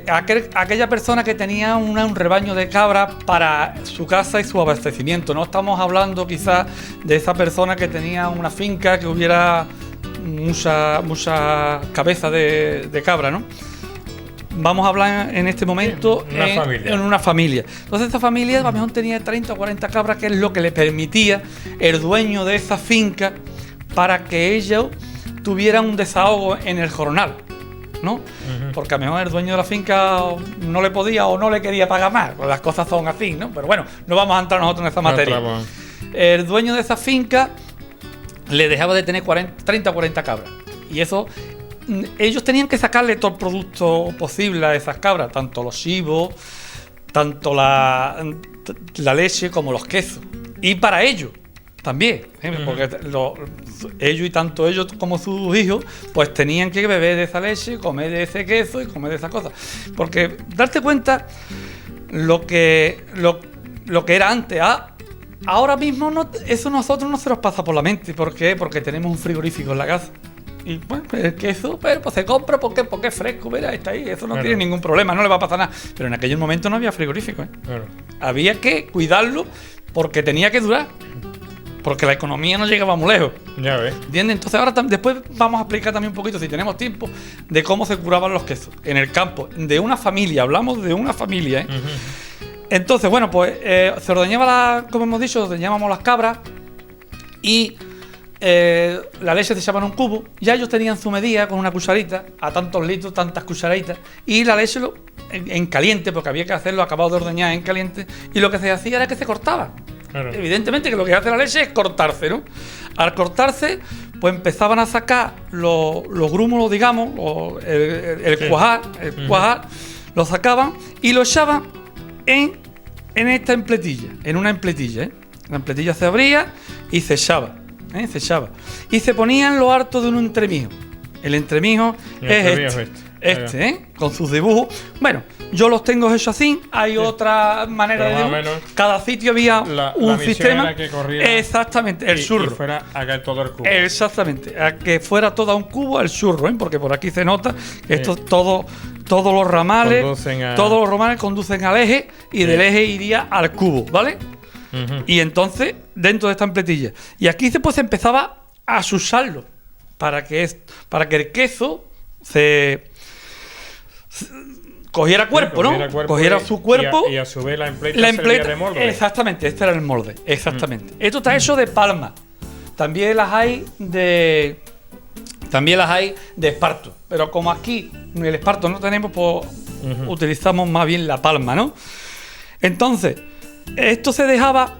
aquella persona que tenía un rebaño de cabras para su casa y su abastecimiento. No estamos hablando quizá de esa persona que tenía una finca que hubiera mucha cabeza de cabra, ¿no? Vamos a hablar en este momento en una familia. Entonces esta familia a lo mejor tenía 30 o 40 cabras, que es lo que le permitía el dueño de esa finca para que ellos tuvieran un desahogo en el jornal, ¿no? Porque a lo mejor el dueño de la finca no le podía o no le quería pagar más. Pues las cosas son así, ¿no? Pero bueno, no vamos a entrar nosotros en esa materia. El dueño de esa finca le dejaba de tener 30 o 40 cabras. Y eso, ellos tenían que sacarle todo el producto posible a esas cabras, tanto los chivos, tanto la leche como los quesos. Y para ellos también, porque ellos y tanto ellos como sus hijos, pues tenían que beber de esa leche, comer de ese queso y comer de esas cosas. Porque darte cuenta lo que era antes, ahora mismo eso a nosotros no se nos pasa por la mente. ¿Por qué? Porque tenemos un frigorífico en la casa. Y bueno, el queso pues se compra porque es fresco, mira, está ahí, eso no tiene ningún problema, no le va a pasar nada. Pero en aquel momento no había frigorífico, ¿eh? Había que cuidarlo porque tenía que durar. Porque la economía no llegaba muy lejos. Ya ves. ¿Entiendes? Entonces ahora después vamos a explicar también un poquito, si tenemos tiempo, de cómo se curaban los quesos en el campo, de una familia, hablamos de una familia, ¿eh? Entonces, bueno, pues se ordeñaba, como hemos dicho, ordeñábamos las cabras y la leche se echaba en un cubo. Ya ellos tenían su medida con una cucharita, a tantos litros, tantas cucharaditas, y la leche en caliente, porque había que hacerlo acabado de ordeñar en caliente, y lo que se hacía era que se cortaba. Claro. Evidentemente que lo que hace la leche es cortarse, ¿no? Al cortarse, pues empezaban a sacar los grúmulos, digamos, el cuajar, lo sacaban y lo echaban en esta empletilla, en una empletilla, ¿eh? La empletilla se abría y se echaba, se echaba. Y se ponían lo harto de un entremijo. El entremijo es este, con sus dibujos. Bueno, yo los tengo hechos así. Hay otra manera de dibujar. Cada sitio había un sistema. Que corría exactamente, el churro. Y fuera a caer todo el cubo. Exactamente, a que fuera todo un cubo el churro, ¿eh? Porque por aquí se nota que esto todos los ramales conducen al eje y del eje iría al cubo, ¿vale? Y entonces, dentro de esta empletilla. Y aquí se empezaba a susarlo para que el queso cogiera cuerpo, ¿no? Cogiera su cuerpo. Y a su vez la empleta de molde. Exactamente, este era el molde. Exactamente. Esto está hecho de palma. También las hay de esparto. Pero como aquí el esparto no tenemos, pues utilizamos más bien la palma, ¿no? Entonces, esto se dejaba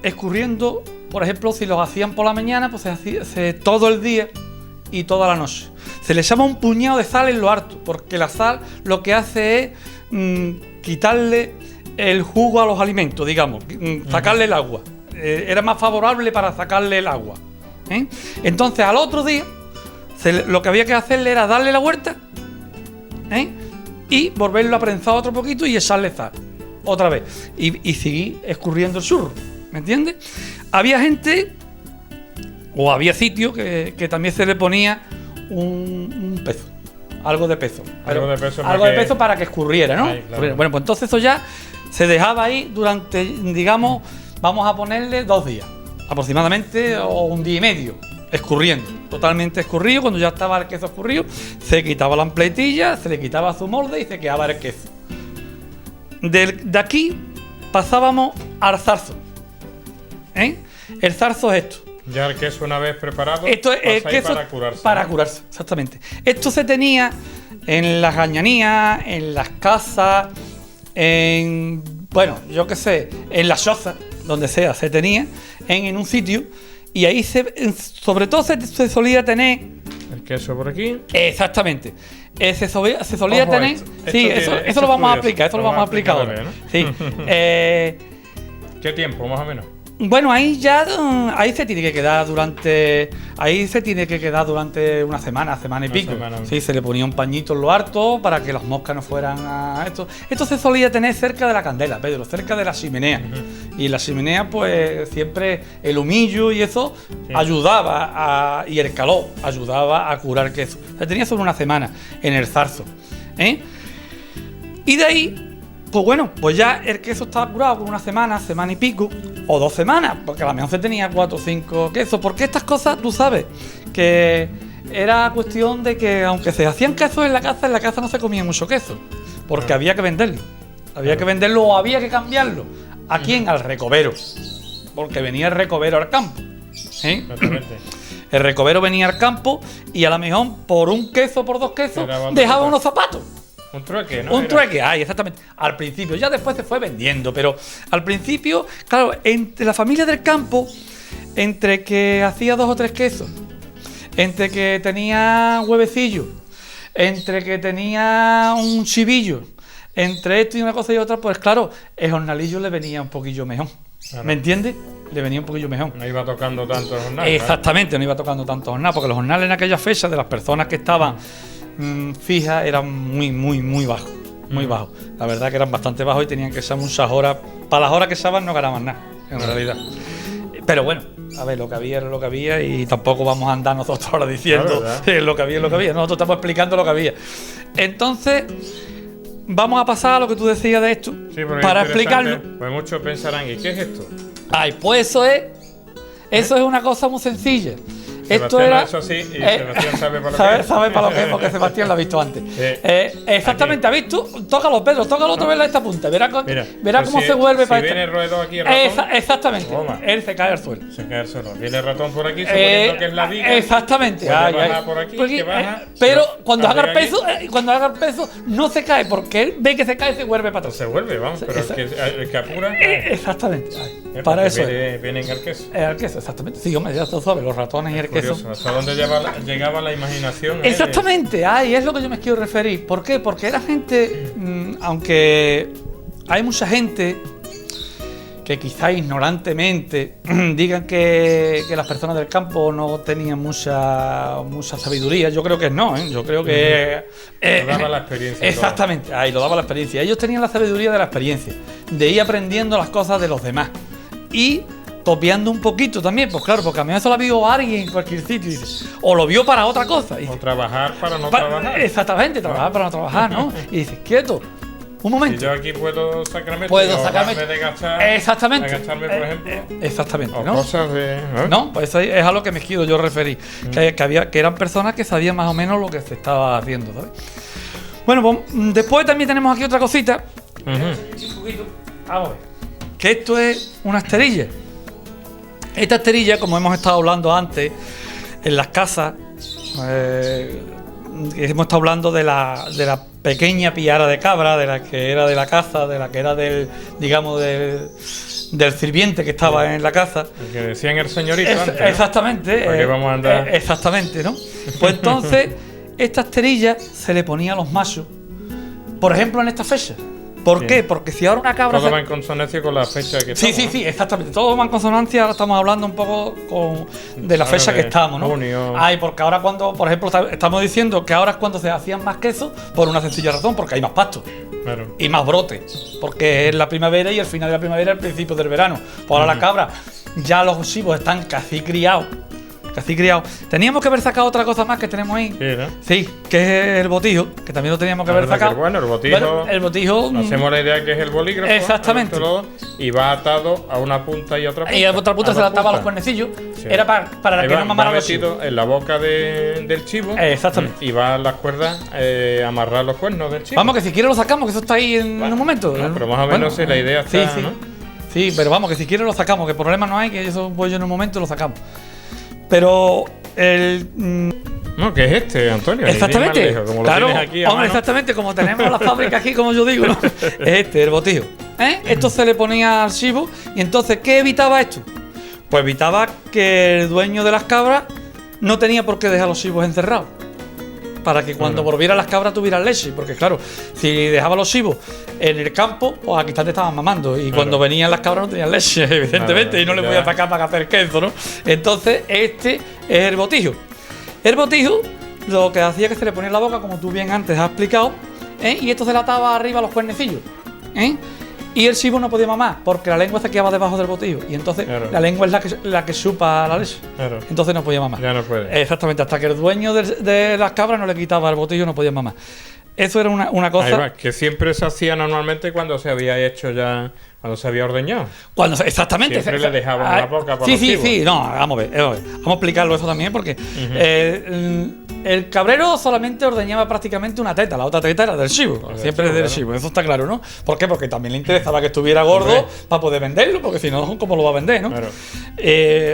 escurriendo. Por ejemplo, si los hacían por la mañana, pues se hacía todo el día y toda la noche. Se le llama un puñado de sal en lo harto, porque la sal lo que hace es quitarle el jugo a los alimentos, digamos, sacarle el agua. Era más favorable para sacarle el agua, ¿eh? Entonces, al otro día, lo que había que hacerle era darle la vuelta, ¿eh? Y volverlo a prensar otro poquito y echarle sal otra vez. Y seguir escurriendo el churro, ¿me entiendes? Había gente, o había sitios que también se le ponía un peso, algo de peso. Algo de peso para que escurriera, ¿no? Ay, claro. Bueno, pues entonces eso ya se dejaba ahí durante, digamos, vamos a ponerle 2 días, aproximadamente, o 1 día y medio, escurriendo, totalmente escurrido. Cuando ya estaba el queso escurrido, se quitaba la empletilla, se le quitaba su molde y se quedaba el queso. De aquí pasábamos al zarzo, ¿eh? El zarzo es esto. Ya el queso una vez preparado, esto es el queso para curarse. Para curarse, exactamente. Esto se tenía en las gañanías, en las casas, bueno, yo qué sé, en las chozas, donde sea, se tenía en un sitio. Y ahí sobre todo se solía tener el queso por aquí. Exactamente. Se solía tener. Sí, eso lo vamos a aplicar. Eso lo vamos a aplicar ahora, ¿no? Sí. ¿Qué tiempo, más o menos? Bueno, ahí se tiene que quedar durante una semana y pico. Sí, se le ponía un pañito en lo harto para que las moscas no fueran a esto. Esto se solía tener cerca de la candela, Pedro, cerca de la chimenea. Y en la chimenea, pues siempre el humillo y eso ayudaba y el calor ayudaba a curar queso. Se tenía solo una semana en el zarzo, ¿eh? Y de ahí, pues bueno, pues ya el queso estaba curado por una semana y pico, o 2 semanas, porque a lo mejor se tenía 4 o 5 quesos. Porque estas cosas, tú sabes, que era cuestión de que aunque se hacían quesos en la casa no se comía mucho queso, porque había que venderlo. Había que venderlo o había que cambiarlo. ¿A quién? Al recobero, porque venía el recobero al campo, ¿eh? El recobero venía al campo y a lo mejor por un queso, por 2 quesos, dejaba unos zapatos. Un trueque, ¿no? Un trueque, exactamente. Al principio, ya después se fue vendiendo, pero al principio, claro, entre la familia del campo, entre que hacía 2 o 3 quesos, entre que tenía huevecillos, entre que tenía un chivillo, entre esto y una cosa y otra, pues claro, el jornalillo le venía un poquillo mejor. Claro. ¿Me entiendes? Le venía un poquillo mejor. No iba tocando tanto el jornal. Exactamente, ¿vale? No iba tocando tanto jornal, porque los jornales en aquella fecha de las personas que estaban fijas eran muy bajos. Muy bajos. La verdad que eran bastante bajos y tenían que echar muchas horas. Para las horas que echaban no ganaban nada. en realidad. Pero bueno, a ver, lo que había era lo que había y tampoco vamos a andar nosotros ahora diciendo lo que había es lo que había. Nosotros estamos explicando lo que había. Entonces, vamos a pasar a lo que tú decías de esto. Sí, para explicarlo. Pues muchos pensarán, ¿y qué es esto? Ay, pues eso es una cosa muy sencilla. Esto Sebastián era. Eso sí, y Sebastián sabe para lo que es. Sabe para lo que es, porque Sebastián lo ha visto antes. Exactamente, ¿has visto? Tócalo, Pedro, tócalo otra vez a esta punta. Verá pues cómo se vuelve si para viene esta. roedor aquí el ratón. Exactamente. Toma. Él se cae al suelo. Se cae el suelo. Viene el ratón por aquí, suponiendo que es la viga. Exactamente. Pues baja por aquí, que baja. Pero cuando Arriba haga el peso, no se cae, porque él ve que se cae y se vuelve para atrás. Se vuelve, vamos, pero el que apura. Exactamente. Para eso. Viene en el queso. El queso, exactamente. Sí, hombre, ya tú sabes, los ratones y el queso. ¿Hasta dónde llegaba la imaginación? Exactamente, es lo que yo me quiero referir. ¿Por qué? Porque era gente, aunque hay mucha gente que quizá ignorantemente digan que las personas del campo no tenían mucha sabiduría. Yo creo que no, yo creo que lo daba la experiencia. Exactamente, lo daba la experiencia. Ellos tenían la sabiduría de la experiencia, de ir aprendiendo las cosas de los demás y copiando un poquito también, pues claro, porque a mí eso lo vio alguien en cualquier sitio, o lo vio para otra cosa. O trabajar para no trabajar. Exactamente, trabajar para no trabajar, ¿no? Y dices, quieto, un momento. Y yo aquí puedo sacarme de gastar, exactamente. De gastarme, por ejemplo. Exactamente, o ¿no? cosas de. No, pues eso es a lo que me quiero yo referir. Que eran personas que sabían más o menos lo que se estaba haciendo, ¿sabes? Bueno, pues después también tenemos aquí otra cosita. Vamos a ver. Que esto es una esterilla. Esta esterilla, como hemos estado hablando antes, en las casas, hemos estado hablando de la pequeña piara de cabra, de la que era de la caza, de la que era del sirviente que estaba en la casa. El que decían el señorito antes, ¿no? Exactamente. ¿Para qué vamos a andar? Exactamente, ¿no? Pues entonces, esta esterilla se le ponía a los machos, por ejemplo, en esta fecha. ¿Por qué? Porque si ahora una cabra... Todo va en consonancia con la fecha que estamos. Sí, exactamente. Todo va en consonancia. Ahora estamos hablando un poco de la fecha que estamos, ¿no? Junio. Porque ahora cuando, por ejemplo, estamos diciendo que ahora es cuando se hacían más quesos por una sencilla razón, porque hay más pasto. Claro. Y más brote. Porque es la primavera y el final de la primavera es el principio del verano. Pues ahora la cabra, ya los chivos están casi criados. Teníamos que haber sacado otra cosa más que tenemos ahí. Sí, que es el botijo, que también lo teníamos que haber sacado. Bueno, el botijo. Hacemos la idea que es el bolígrafo. Exactamente. Y va atado a una punta y a otra punta. Y a otra punta se le ataba a los cuernecillos. Sí. Era para que no mamara los chivos. En la boca del chivo. Exactamente. Y va las cuerdas amarrar los cuernos del chivo. Vamos, que si quieres lo sacamos, que eso está ahí en un momento. No, pero más o menos la idea está, sí. ¿no? Sí, pero vamos, que si quieres lo sacamos, que problema no hay, que eso voy yo en un momento y lo sacamos. Pero no, ¿qué es este, Antonio? Exactamente. Lejos, como claro, lo tienes aquí exactamente, como tenemos la fábrica aquí, como yo digo, ¿no? Es el botijo. Esto se le ponía al chivo. Y entonces, ¿qué evitaba esto? Pues evitaba que el dueño de las cabras no tenía por qué dejar los chivos encerrados. Para que cuando volvieran las cabras tuvieran leche. Porque claro, si dejaba los chivos en el campo, pues aquí te estaban mamando. Y cuando venían las cabras no tenían leche, evidentemente. Y no les voy a sacar para hacer queso, ¿no? Entonces, este es el botijo. El botijo lo que hacía que se le ponía en la boca, como tú bien antes has explicado, y esto se le ataba arriba a los cuernecillos. Y el chivo no podía mamar, porque la lengua se quedaba debajo del botijo. Y entonces la lengua es la que chupa la leche. Claro. Entonces no podía mamar. Ya no puede. Exactamente, hasta que el dueño de las cabras no le quitaba el botillo, no podía mamar. Eso era una cosa... Ahí va, que siempre se hacía normalmente cuando se había hecho ya... Cuando se había ordeñado. Exactamente. Siempre le dejaban la boca para Sí. No, vamos a ver. Vamos a explicarlo eso también, porque el cabrero solamente ordeñaba prácticamente una teta. La otra teta era del chivo. Siempre es del chivo. Eso está claro, ¿no? ¿Por qué? Porque también le interesaba que estuviera gordo para poder venderlo, porque si no, ¿cómo lo va a vender, no? Claro.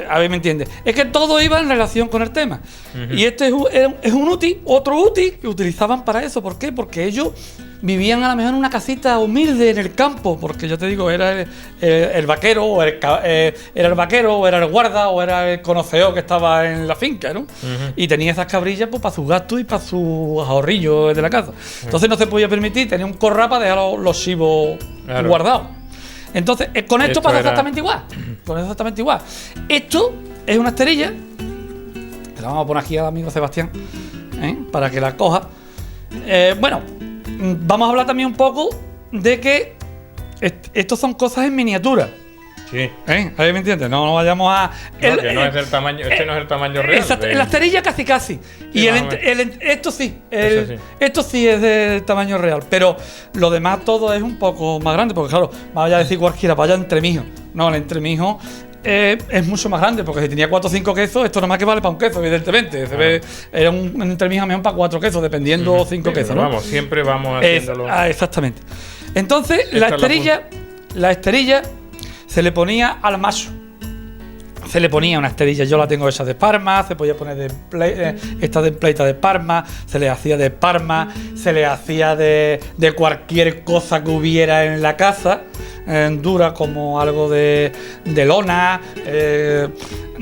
A ver, ¿me entiendes? Es que todo iba en relación con el tema. Y este es un útil, otro útil que utilizaban para eso. ¿Por qué? Porque ellos vivían a lo mejor en una casita humilde en el campo, porque yo te digo, era el vaquero, o era el vaquero, o era el guarda, o era el conocedor que estaba en la finca, ¿no? Y tenía esas cabrillas pues para sus gastos y para sus ahorrillos de la casa. Entonces no se podía permitir tener un corral para dejar los chivos guardados. Entonces, con esto pasa exactamente igual. Esto es una esterilla, que la vamos a poner aquí al amigo Sebastián, para que la coja. Bueno, vamos a hablar también un poco de que estos son cosas en miniatura. Sí. ¿Ahí me entiendes? No vayamos a. Que no es del tamaño, este no es el tamaño real. Exacto, la esterilla casi. Sí, Y esto sí, Eso sí. esto sí es del tamaño real. Pero lo demás todo es un poco más grande, porque claro, vaya a decir cualquiera, vaya entremijo. No, el entremijo es mucho más grande, porque si tenía 4 o 5 quesos, esto nomás que vale para un queso, evidentemente. Era un entremijo mejor para 4 quesos, dependiendo 5 quesos, pero ¿no? vamos, siempre vamos haciéndolo. Exactamente. Entonces, Esta la esterilla se le ponía al macho. Se le ponía una esterilla, yo la tengo esa de Parma, se podía poner esta de pleita de Parma, se le hacía de Parma, se le hacía de cualquier cosa que hubiera en la casa, dura como algo de lona, de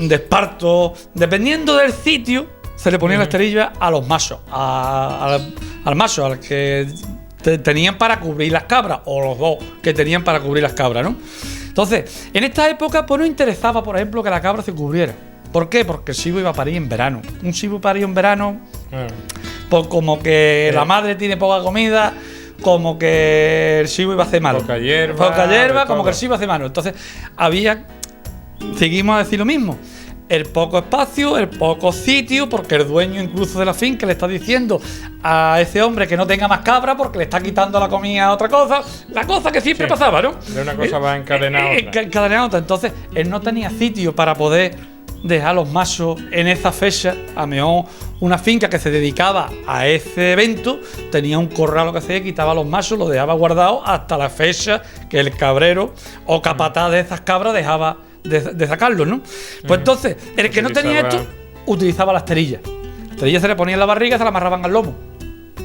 esparto, dependiendo del sitio, se le ponía la esterilla a los machos, al macho, al que tenían para cubrir las cabras, o los dos que tenían para cubrir las cabras, ¿no? Entonces, en esta época, pues no interesaba, por ejemplo, que la cabra se cubriera. ¿Por qué? Porque el chivo iba a parir en verano. Un chivo parido en verano, pues como que la madre tiene poca comida, como que el chivo iba a hacer malo. Poca hierba, como que el chivo hace malo. Entonces, seguimos a decir lo mismo. El poco espacio, el poco sitio, porque el dueño incluso de la finca le está diciendo a ese hombre que no tenga más cabra porque le está quitando la comida a otra cosa. La cosa que siempre pasaba, ¿no? De una cosa va encadenada a otra. Encadenada a otra. Entonces, él no tenía sitio para poder dejar a los machos en esa fecha. A lo mejor una finca que se dedicaba a ese evento tenía un corral o que se quitaba a los machos, los dejaba guardados hasta la fecha que el cabrero o capataz de esas cabras dejaba de sacarlos, ¿no? Pues entonces, el que no tenía esto, utilizaba la esterilla. La esterilla se le ponía en la barriga y se la amarraban al lomo.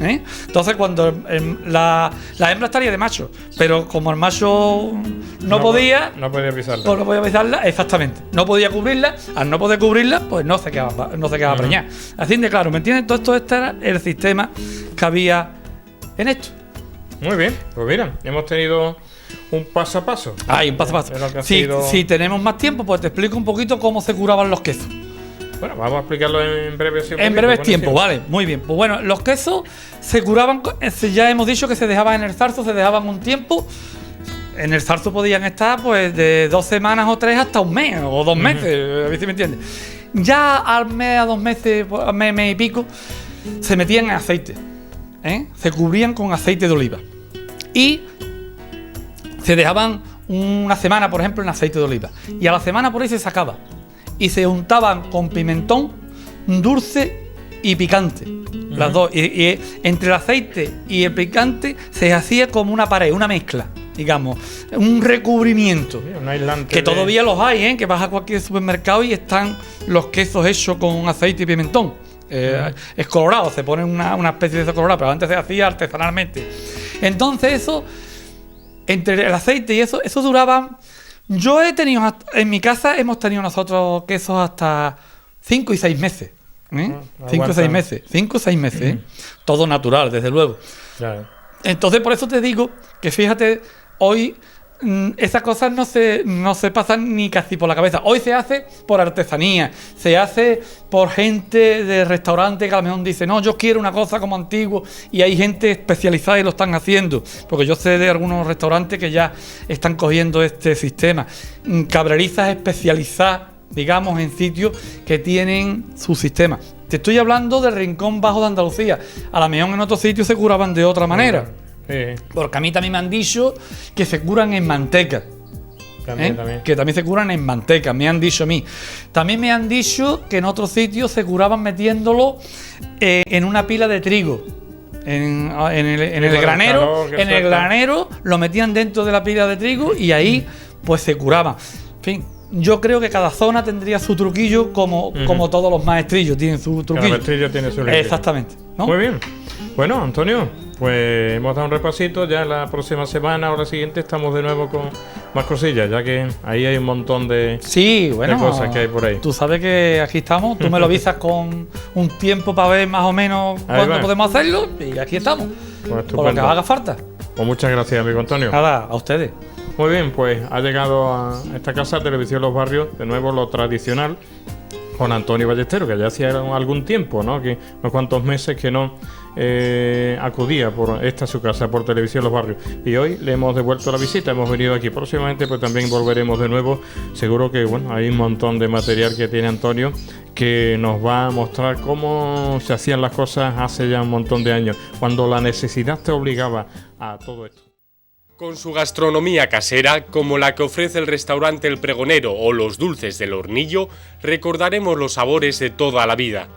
Entonces, cuando la hembra estaría de macho, pero como el macho no podía pisarla. Pues no podía pisarla, exactamente. No podía cubrirla. Al no poder cubrirla, pues no se quedaba preñada. Así de claro, ¿me entiendes? Todo esto, este era el sistema que había en esto. Muy bien, pues mira, hemos tenido un paso a paso. Un paso a paso. Si tenemos más tiempo, pues te explico un poquito cómo se curaban los quesos. Bueno, vamos a explicarlo en breve. En breves tiempos, vale, muy bien. Pues bueno, los quesos se curaban, ya hemos dicho que se dejaban en el zarzo, se dejaban un tiempo. En el zarzo podían estar pues de 2 semanas o 3 hasta un mes o 2 meses, a ver si me entiendes. Ya al mes, a 2 meses, al mes y pico, se metían en aceite. Se cubrían con aceite de oliva. Y se dejaban una semana, por ejemplo, en aceite de oliva. Y a la semana por ahí se sacaba. Y se untaban con pimentón dulce y picante. Las dos. Y entre el aceite y el picante se hacía como una pared, una mezcla, digamos. Un recubrimiento. Sí, un aislante. Que todavía los hay, que vas a cualquier supermercado y están los quesos hechos con aceite y pimentón. Es colorado, se pone una especie de eso colorado, pero antes se hacía artesanalmente. Entonces eso, entre el aceite y eso duraba. Yo he tenido, en mi casa hemos tenido nosotros quesos hasta 5 y 6 meses. 5 o 6 meses. Todo natural, desde luego. Claro. Entonces, por eso te digo que fíjate, hoy esas cosas no se pasan ni casi por la cabeza. Hoy se hace por artesanía, se hace por gente de restaurante que a lo mejor dice, no, yo quiero una cosa como antiguo, y hay gente especializada y lo están haciendo, porque yo sé de algunos restaurantes que ya están cogiendo este sistema. Cabrerizas especializadas, digamos, en sitios que tienen su sistema. Te estoy hablando del Rincón Bajo de Andalucía. A lo mejor en otros sitios se curaban de otra manera. Sí. Porque a mí también me han dicho que se curan en manteca. También. Que también se curan en manteca, me han dicho a mí. También me han dicho que en otros sitios se curaban metiéndolo en una pila de trigo. En el granero. En el granero lo metían dentro de la pila de trigo y ahí pues se curaban. En fin, yo creo que cada zona tendría su truquillo, como todos los maestrillos tienen su truquillo. Cada maestrillo tiene su truquillo. Exactamente, ¿no? Muy bien. Bueno, Antonio, pues hemos dado un repasito. Ya la próxima semana o la siguiente estamos de nuevo con más cosillas, ya que ahí hay un montón de cosas que hay por ahí. Tú sabes que aquí estamos, tú me lo avisas con un tiempo para ver más o menos cuándo podemos hacerlo, y aquí estamos. Pues por lo que haga falta. Pues muchas gracias, amigo Antonio. Nada, a ustedes. Muy bien, pues ha llegado a esta casa Televisión Los Barrios, de nuevo lo tradicional, con Antonio Ballesteros, que ya hacía algún tiempo, ¿no? Que unos cuantos meses que no acudía por esta su casa, por Televisión Los Barrios, y hoy le hemos devuelto la visita, hemos venido aquí. Próximamente pues también volveremos de nuevo. Seguro que bueno, hay un montón de material que tiene Antonio que nos va a mostrar cómo se hacían las cosas hace ya un montón de años, cuando la necesidad te obligaba a todo esto. Con su gastronomía casera, como la que ofrece el restaurante El Pregonero o los dulces del Hornillo, recordaremos los sabores de toda la vida.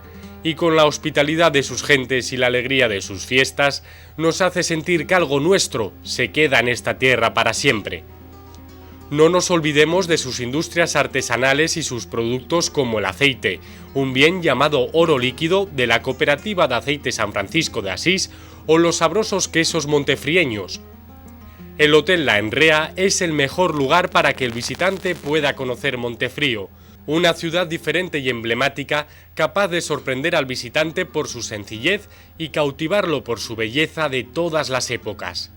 Y con la hospitalidad de sus gentes y la alegría de sus fiestas, nos hace sentir que algo nuestro se queda en esta tierra para siempre. No nos olvidemos de sus industrias artesanales y sus productos como el aceite, un bien llamado oro líquido de la Cooperativa de Aceite San Francisco de Asís, o los sabrosos quesos montefrieños. El Hotel La Henrea es el mejor lugar para que el visitante pueda conocer Montefrío, una ciudad diferente y emblemática, capaz de sorprender al visitante por su sencillez y cautivarlo por su belleza de todas las épocas.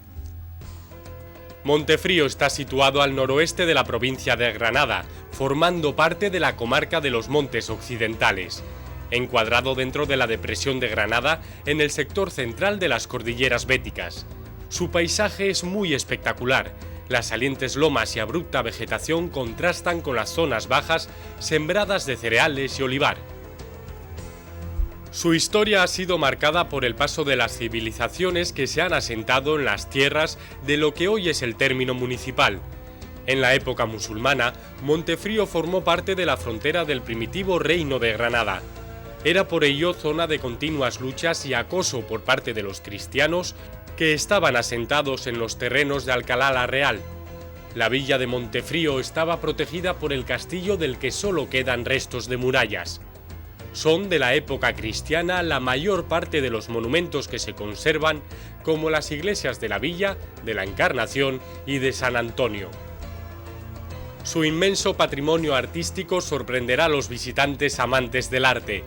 Montefrío está situado al noroeste de la provincia de Granada, formando parte de la comarca de los Montes Occidentales, encuadrado dentro de la depresión de Granada en el sector central de las Cordilleras Béticas. Su paisaje es muy espectacular. Las salientes lomas y abrupta vegetación contrastan con las zonas bajas sembradas de cereales y olivar. Su historia ha sido marcada por el paso de las civilizaciones que se han asentado en las tierras de lo que hoy es el término municipal. En la época musulmana, Montefrío formó parte de la frontera del primitivo Reino de Granada. Era por ello zona de continuas luchas y acoso por parte de los cristianos que estaban asentados en los terrenos de Alcalá la Real. La villa de Montefrío estaba protegida por el castillo del que solo quedan restos de murallas. Son de la época cristiana la mayor parte de los monumentos que se conservan, como las iglesias de la Villa, de la Encarnación y de San Antonio. Su inmenso patrimonio artístico sorprenderá a los visitantes amantes del arte.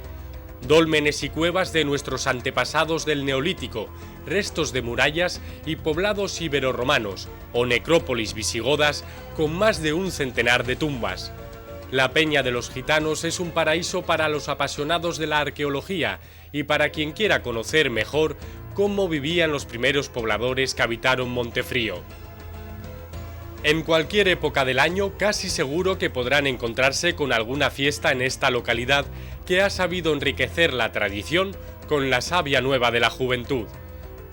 Dólmenes y cuevas de nuestros antepasados del Neolítico, restos de murallas y poblados iberorromanos o necrópolis visigodas con más de un centenar de tumbas. La Peña de los Gitanos es un paraíso para los apasionados de la arqueología y para quien quiera conocer mejor cómo vivían los primeros pobladores que habitaron Montefrío. En cualquier época del año, casi seguro que podrán encontrarse con alguna fiesta en esta localidad que ha sabido enriquecer la tradición con la savia nueva de la juventud.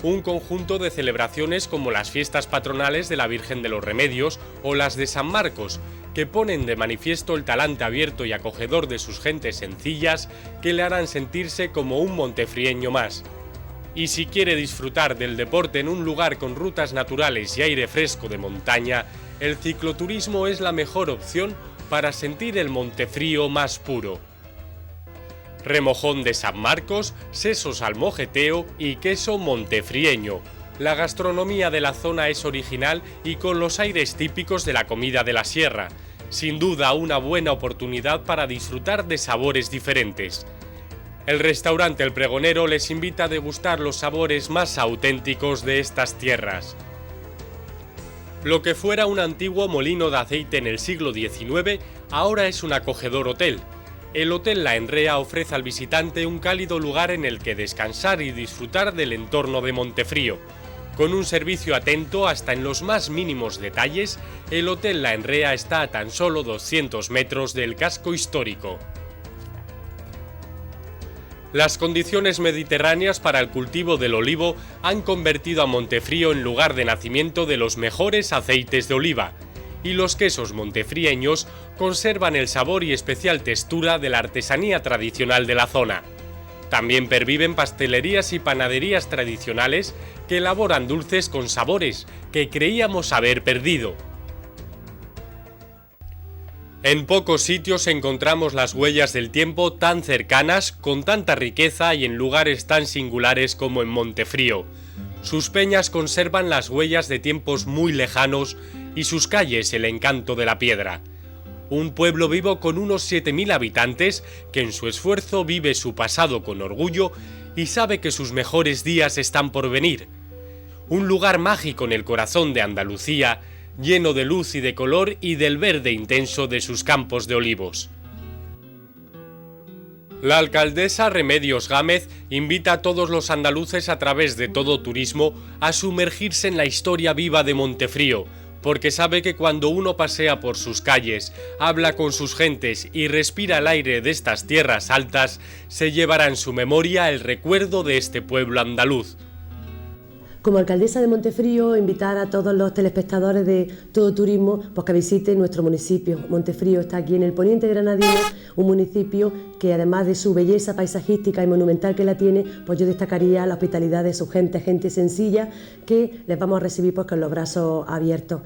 Un conjunto de celebraciones como las fiestas patronales de la Virgen de los Remedios o las de San Marcos, que ponen de manifiesto el talante abierto y acogedor de sus gentes sencillas que le harán sentirse como un montefrieño más. Y si quiere disfrutar del deporte en un lugar con rutas naturales y aire fresco de montaña, el cicloturismo es la mejor opción para sentir el Montefrío más puro. Remojón de San Marcos, sesos al mojeteo y queso montefrieño. La gastronomía de la zona es original y con los aires típicos de la comida de la sierra. Sin duda una buena oportunidad para disfrutar de sabores diferentes. El restaurante El Pregonero les invita a degustar los sabores más auténticos de estas tierras. Lo que fuera un antiguo molino de aceite en el siglo XIX, ahora es un acogedor hotel. El Hotel La Henrea ofrece al visitante un cálido lugar en el que descansar y disfrutar del entorno de Montefrío. Con un servicio atento hasta en los más mínimos detalles, el Hotel La Henrea está a tan solo 200 metros del casco histórico. Las condiciones mediterráneas para el cultivo del olivo han convertido a Montefrío en lugar de nacimiento de los mejores aceites de oliva, y los quesos montefrieños conservan el sabor y especial textura de la artesanía tradicional de la zona. También perviven pastelerías y panaderías tradicionales que elaboran dulces con sabores que creíamos haber perdido. En pocos sitios encontramos las huellas del tiempo tan cercanas, con tanta riqueza y en lugares tan singulares como en Montefrío. Sus peñas conservan las huellas de tiempos muy lejanos y sus calles el encanto de la piedra. Un pueblo vivo con unos 7.000 habitantes que en su esfuerzo vive su pasado con orgullo y sabe que sus mejores días están por venir. Un lugar mágico en el corazón de Andalucía, lleno de luz y de color y del verde intenso de sus campos de olivos. La alcaldesa Remedios Gámez invita a todos los andaluces a través de Todo Turismo a sumergirse en la historia viva de Montefrío, porque sabe que cuando uno pasea por sus calles, habla con sus gentes y respira el aire de estas tierras altas, se llevará en su memoria el recuerdo de este pueblo andaluz. Como alcaldesa de Montefrío, invitar a todos los telespectadores de Todo Turismo pues que visiten nuestro municipio. Montefrío está aquí en el poniente granadino, un municipio que además de su belleza paisajística y monumental que la tiene, pues yo destacaría la hospitalidad de su gente sencilla, que les vamos a recibir pues con los brazos abiertos.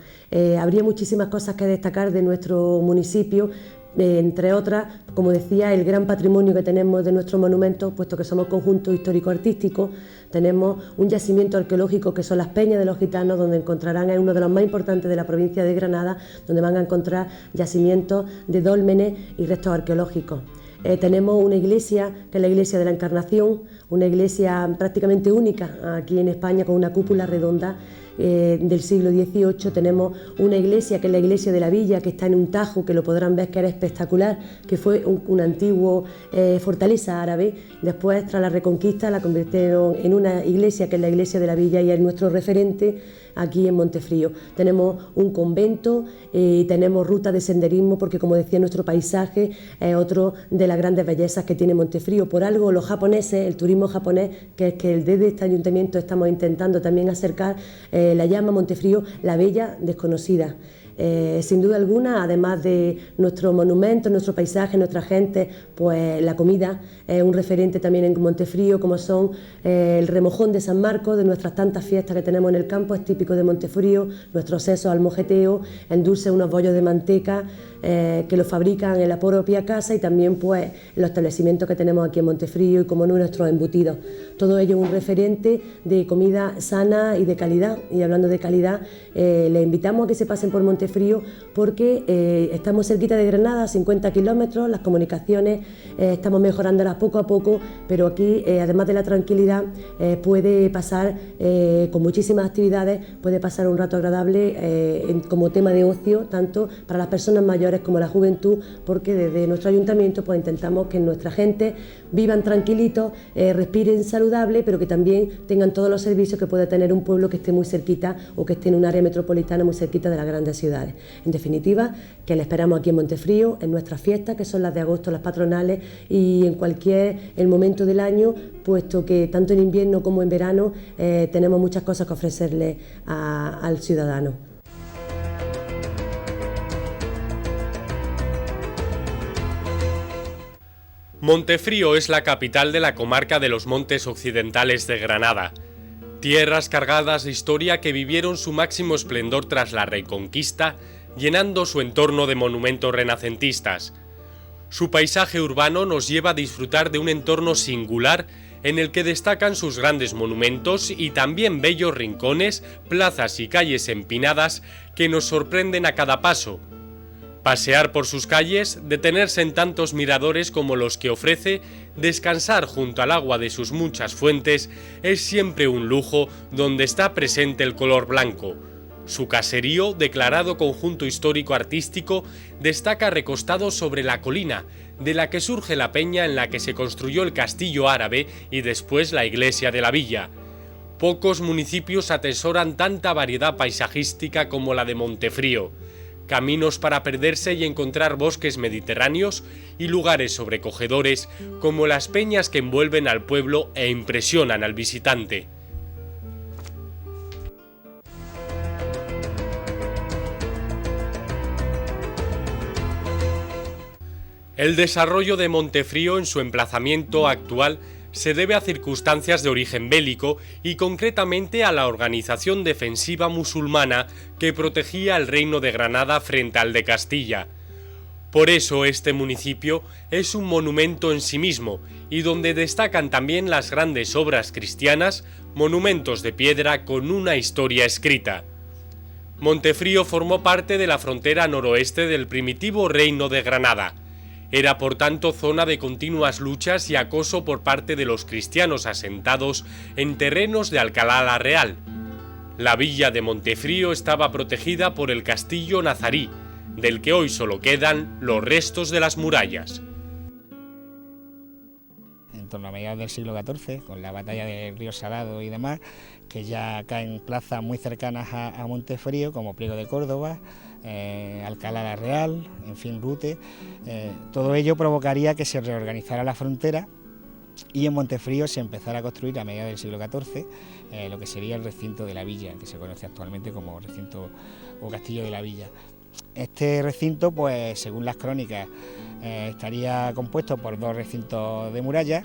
Habría muchísimas cosas que destacar de nuestro municipio, entre otras, como decía, el gran patrimonio que tenemos de nuestros monumentos, puesto que somos conjunto histórico-artístico. Tenemos un yacimiento arqueológico que son las Peñas de los Gitanos, donde encontrarán, es uno de los más importantes de la provincia de Granada, donde van a encontrar yacimientos de dólmenes y restos arqueológicos. Tenemos una iglesia, que es la Iglesia de la Encarnación, una iglesia prácticamente única aquí en España, con una cúpula redonda del siglo XVIII. Tenemos una iglesia que es la iglesia de la Villa, que está en un tajo, que lo podrán ver, que era espectacular, que fue un antiguo fortaleza árabe. Después, tras la Reconquista, la convirtieron en una iglesia que es la iglesia de la Villa y es nuestro referente aquí en Montefrío. Tenemos un convento y tenemos rutas de senderismo, porque como decía, nuestro paisaje es otro de las grandes bellezas que tiene Montefrío. Por algo los japoneses, el turismo japonés, que es que desde este ayuntamiento estamos intentando también acercar, la llama Montefrío la bella desconocida. Sin duda alguna, además de nuestros monumentos, nuestro paisaje, nuestra gente, pues la comida es un referente también en Montefrío, como son el remojón de San Marcos, de nuestras tantas fiestas que tenemos en el campo, es típico de Montefrío, nuestros sesos al mojeteo, endulce unos bollos de manteca que los fabrican en la propia casa, y también pues los establecimientos que tenemos aquí en Montefrío y como no nuestros embutidos. Todo ello es un referente de comida sana y de calidad. Y hablando de calidad, les invitamos a que se pasen por Montefrío, porque estamos cerquita de Granada, 50 kilómetros, las comunicaciones estamos mejorándolas poco a poco, pero aquí, además de la tranquilidad, puede pasar con muchísimas actividades, puede pasar un rato agradable como tema de ocio, tanto para las personas mayores como la juventud, porque desde nuestro ayuntamiento pues intentamos que nuestra gente vivan tranquilitos, respiren saludable, pero que también tengan todos los servicios que puede tener un pueblo que esté muy cerquita o que esté en un área metropolitana muy cerquita de las grandes ciudades. En definitiva, que le esperamos aquí en Montefrío, en nuestras fiestas, que son las de agosto, las patronales, y en cualquier el momento del año, puesto que tanto en invierno como en verano tenemos muchas cosas que ofrecerle al ciudadano. Montefrío es la capital de la comarca de los Montes Occidentales de Granada. Tierras cargadas de historia que vivieron su máximo esplendor tras la Reconquista, llenando su entorno de monumentos renacentistas. Su paisaje urbano nos lleva a disfrutar de un entorno singular en el que destacan sus grandes monumentos y también bellos rincones, plazas y calles empinadas que nos sorprenden a cada paso. Pasear por sus calles, detenerse en tantos miradores como los que ofrece, descansar junto al agua de sus muchas fuentes, es siempre un lujo donde está presente el color blanco. Su caserío, declarado conjunto histórico-artístico, destaca recostado sobre la colina, de la que surge la peña en la que se construyó el castillo árabe y después la iglesia de la villa. Pocos municipios atesoran tanta variedad paisajística como la de Montefrío. Caminos para perderse y encontrar bosques mediterráneos y lugares sobrecogedores como las peñas que envuelven al pueblo e impresionan al visitante. El desarrollo de Montefrío en su emplazamiento actual se debe a circunstancias de origen bélico y concretamente a la organización defensiva musulmana que protegía el reino de Granada frente al de Castilla. Por eso este municipio es un monumento en sí mismo y donde destacan también las grandes obras cristianas, monumentos de piedra con una historia escrita. Montefrío formó parte de la frontera noroeste del primitivo reino de Granada. Era por tanto zona de continuas luchas y acoso por parte de los cristianos asentados en terrenos de Alcalá la Real. La villa de Montefrío estaba protegida por el castillo nazarí, del que hoy solo quedan los restos de las murallas. torno a mediados del siglo XIV, con la batalla del río Salado y demás, que ya caen plazas muy cercanas a Montefrío, como Priego de Córdoba, Alcalá la Real, en fin, Rute. Todo ello provocaría que se reorganizara la frontera y en Montefrío se empezara a construir a mediados del siglo XIV lo que sería el recinto de la villa, que se conoce actualmente como recinto o castillo de la villa. Este recinto, pues según las crónicas, estaría compuesto por 2 recintos de muralla,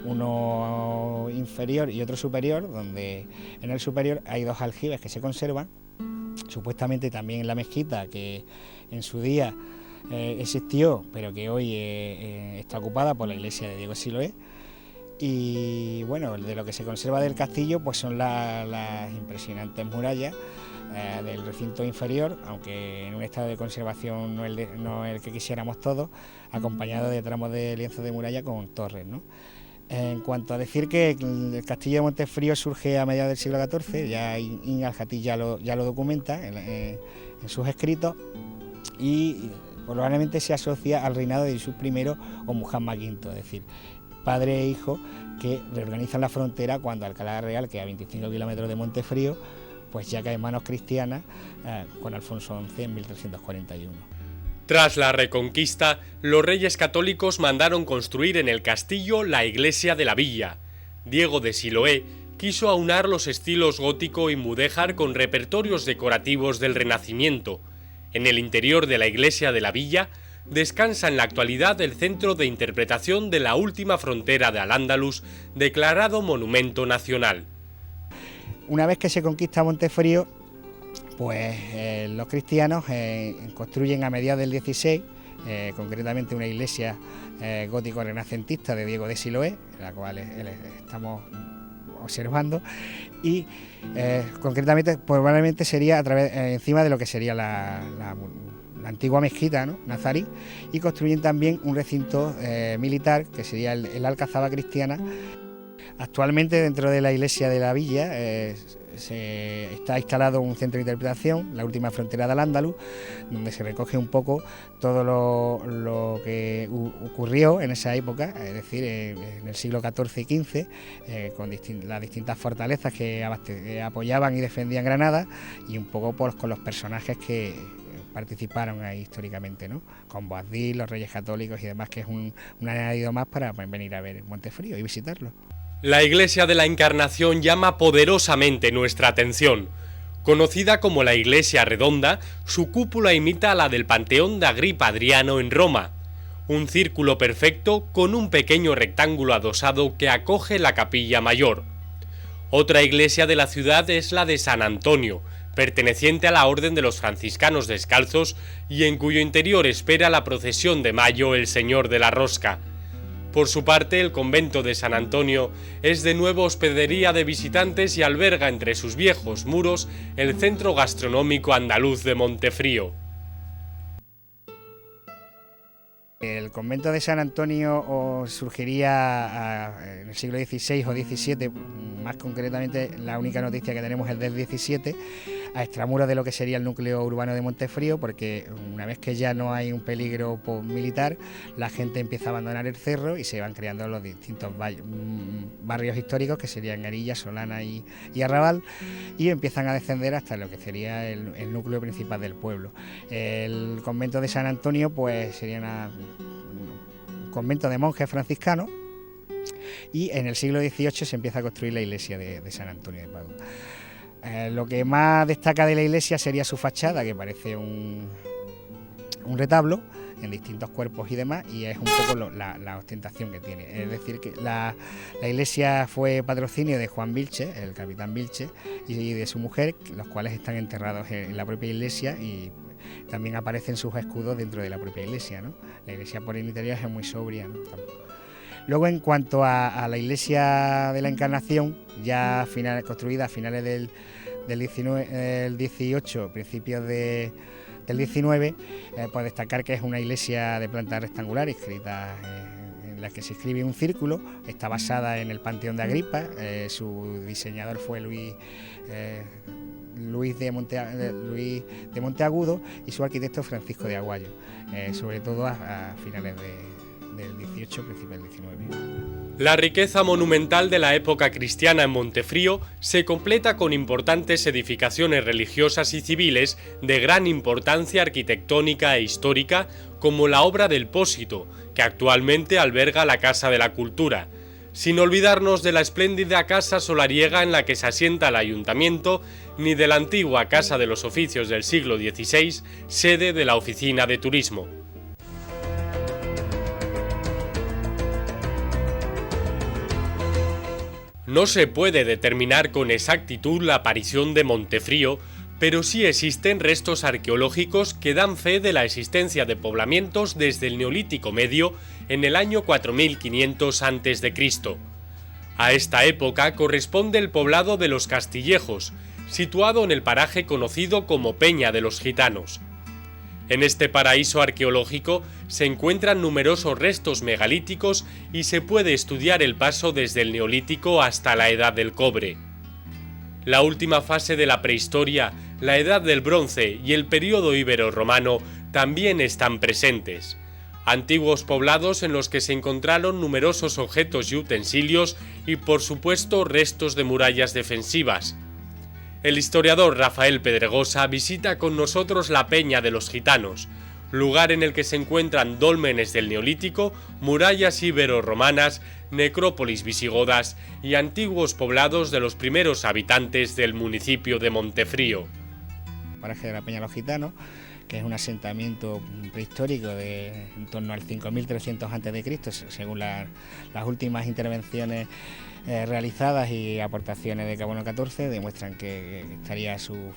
uno inferior y otro superior, donde en el superior hay 2 aljibes que se conservan, supuestamente también en la mezquita, que en su día existió, pero que hoy está ocupada por la iglesia de Diego de Siloé. Y bueno, de lo que se conserva del castillo pues son las impresionantes murallas del recinto inferior, aunque en un estado de conservación no el que quisiéramos todos, acompañado de tramos de lienzo de muralla con torres, ¿no? En cuanto a decir que el castillo de Montefrío surge a mediados del siglo XIV, ya Inga-el-Jatí ya lo documenta en sus escritos, y probablemente se asocia al reinado de Jesús I o Muhammad V, es decir, padre e hijo que reorganizan la frontera cuando Alcalá Real, que a 25 kilómetros de Montefrío, pues ya cae en manos cristianas con Alfonso XI en 1341. Tras la Reconquista, los reyes católicos mandaron construir en el castillo la iglesia de la villa. Diego de Siloé quiso aunar los estilos gótico y mudéjar con repertorios decorativos del Renacimiento. En el interior de la iglesia de la villa descansa en la actualidad el centro de interpretación de la última frontera de Al-Ándalus, declarado Monumento Nacional. Una vez que se conquista Montefrío, pues los cristianos construyen a mediados del 16, concretamente una iglesia gótico-renacentista de Diego de Siloé, la cual estamos observando, y concretamente probablemente sería encima de lo que sería la antigua mezquita, ¿no?, nazarí, y construyen también un recinto militar que sería el Alcazaba cristiana. Actualmente dentro de la iglesia de la villa está instalado un centro de interpretación, la última frontera de Al-Ándalus, donde se recoge un poco todo lo que ocurrió en esa época, es decir, en el siglo XIV y XV, con las distintas fortalezas que apoyaban y defendían Granada, y un poco con los personajes que participaron ahí históricamente, ¿no?, con Boabdil, los Reyes Católicos y demás, que es un añadido más para venir a ver Montefrío y visitarlo. La Iglesia de la Encarnación llama poderosamente nuestra atención. Conocida como la Iglesia Redonda, su cúpula imita a la del Panteón de Agripa Adriano en Roma, un círculo perfecto con un pequeño rectángulo adosado que acoge la capilla mayor. Otra iglesia de la ciudad es la de San Antonio, perteneciente a la Orden de los Franciscanos Descalzos y en cuyo interior espera la procesión de mayo el Señor de la Rosca. Por su parte, el convento de San Antonio es de nuevo hospedería de visitantes y alberga entre sus viejos muros el centro gastronómico andaluz de Montefrío. El convento de San Antonio surgiría en el siglo XVI o XVII, más concretamente la única noticia que tenemos es del XVII, a extramuros de lo que sería el núcleo urbano de Montefrío, porque una vez que ya no hay un peligro militar, la gente empieza a abandonar el cerro y se van creando los distintos barrios históricos, que serían Erilla, Solana y Arrabal, y empiezan a descender hasta lo que sería el núcleo principal del pueblo. El convento de San Antonio pues sería un convento de monjes franciscanos, y en el siglo XVIII se empieza a construir la iglesia de San Antonio de Padua. Lo que más destaca de la iglesia sería su fachada, que parece un retablo en distintos cuerpos y demás, y es un poco la ostentación que tiene. Es decir, que la iglesia fue patrocinio de Juan Vilche, el capitán Vilche, y de su mujer, los cuales están enterrados en la propia iglesia, y también aparecen sus escudos dentro de la propia iglesia, ¿no? La iglesia por el interior es muy sobria, ¿no? Luego, en cuanto a la iglesia de la Encarnación, ya construida a finales del 18, principios del 19, pues destacar que es una iglesia de planta rectangular, escrita en la que se escribe un círculo, está basada en el Panteón de Agripa, su diseñador fue Luis de Monteagudo y su arquitecto Francisco de Aguayo, sobre todo a finales del 18, principios del 19. La riqueza monumental de la época cristiana en Montefrío se completa con importantes edificaciones religiosas y civiles de gran importancia arquitectónica e histórica, como la obra del Pósito, que actualmente alberga la Casa de la Cultura, sin olvidarnos de la espléndida casa solariega en la que se asienta el ayuntamiento, ni de la antigua Casa de los Oficios del siglo XVI, sede de la Oficina de Turismo. No se puede determinar con exactitud la aparición de Montefrío, pero sí existen restos arqueológicos que dan fe de la existencia de poblamientos desde el Neolítico Medio en el año 4500 a.C. A esta época corresponde el poblado de los Castillejos, situado en el paraje conocido como Peña de los Gitanos. En este paraíso arqueológico se encuentran numerosos restos megalíticos y se puede estudiar el paso desde el Neolítico hasta la Edad del Cobre. La última fase de la prehistoria, la Edad del Bronce y el período ibero-romano también están presentes. Antiguos poblados en los que se encontraron numerosos objetos y utensilios y, por supuesto, restos de murallas defensivas. El historiador Rafael Pedregosa visita con nosotros la Peña de los Gitanos, lugar en el que se encuentran dólmenes del Neolítico, murallas ibero-romanas, necrópolis visigodas y antiguos poblados de los primeros habitantes del municipio de Montefrío. El paraje de la Peña de los Gitanos, que es un asentamiento prehistórico de en torno al 5300 a.C., según las últimas intervenciones realizadas y aportaciones de Carbono 14 demuestran que estaría su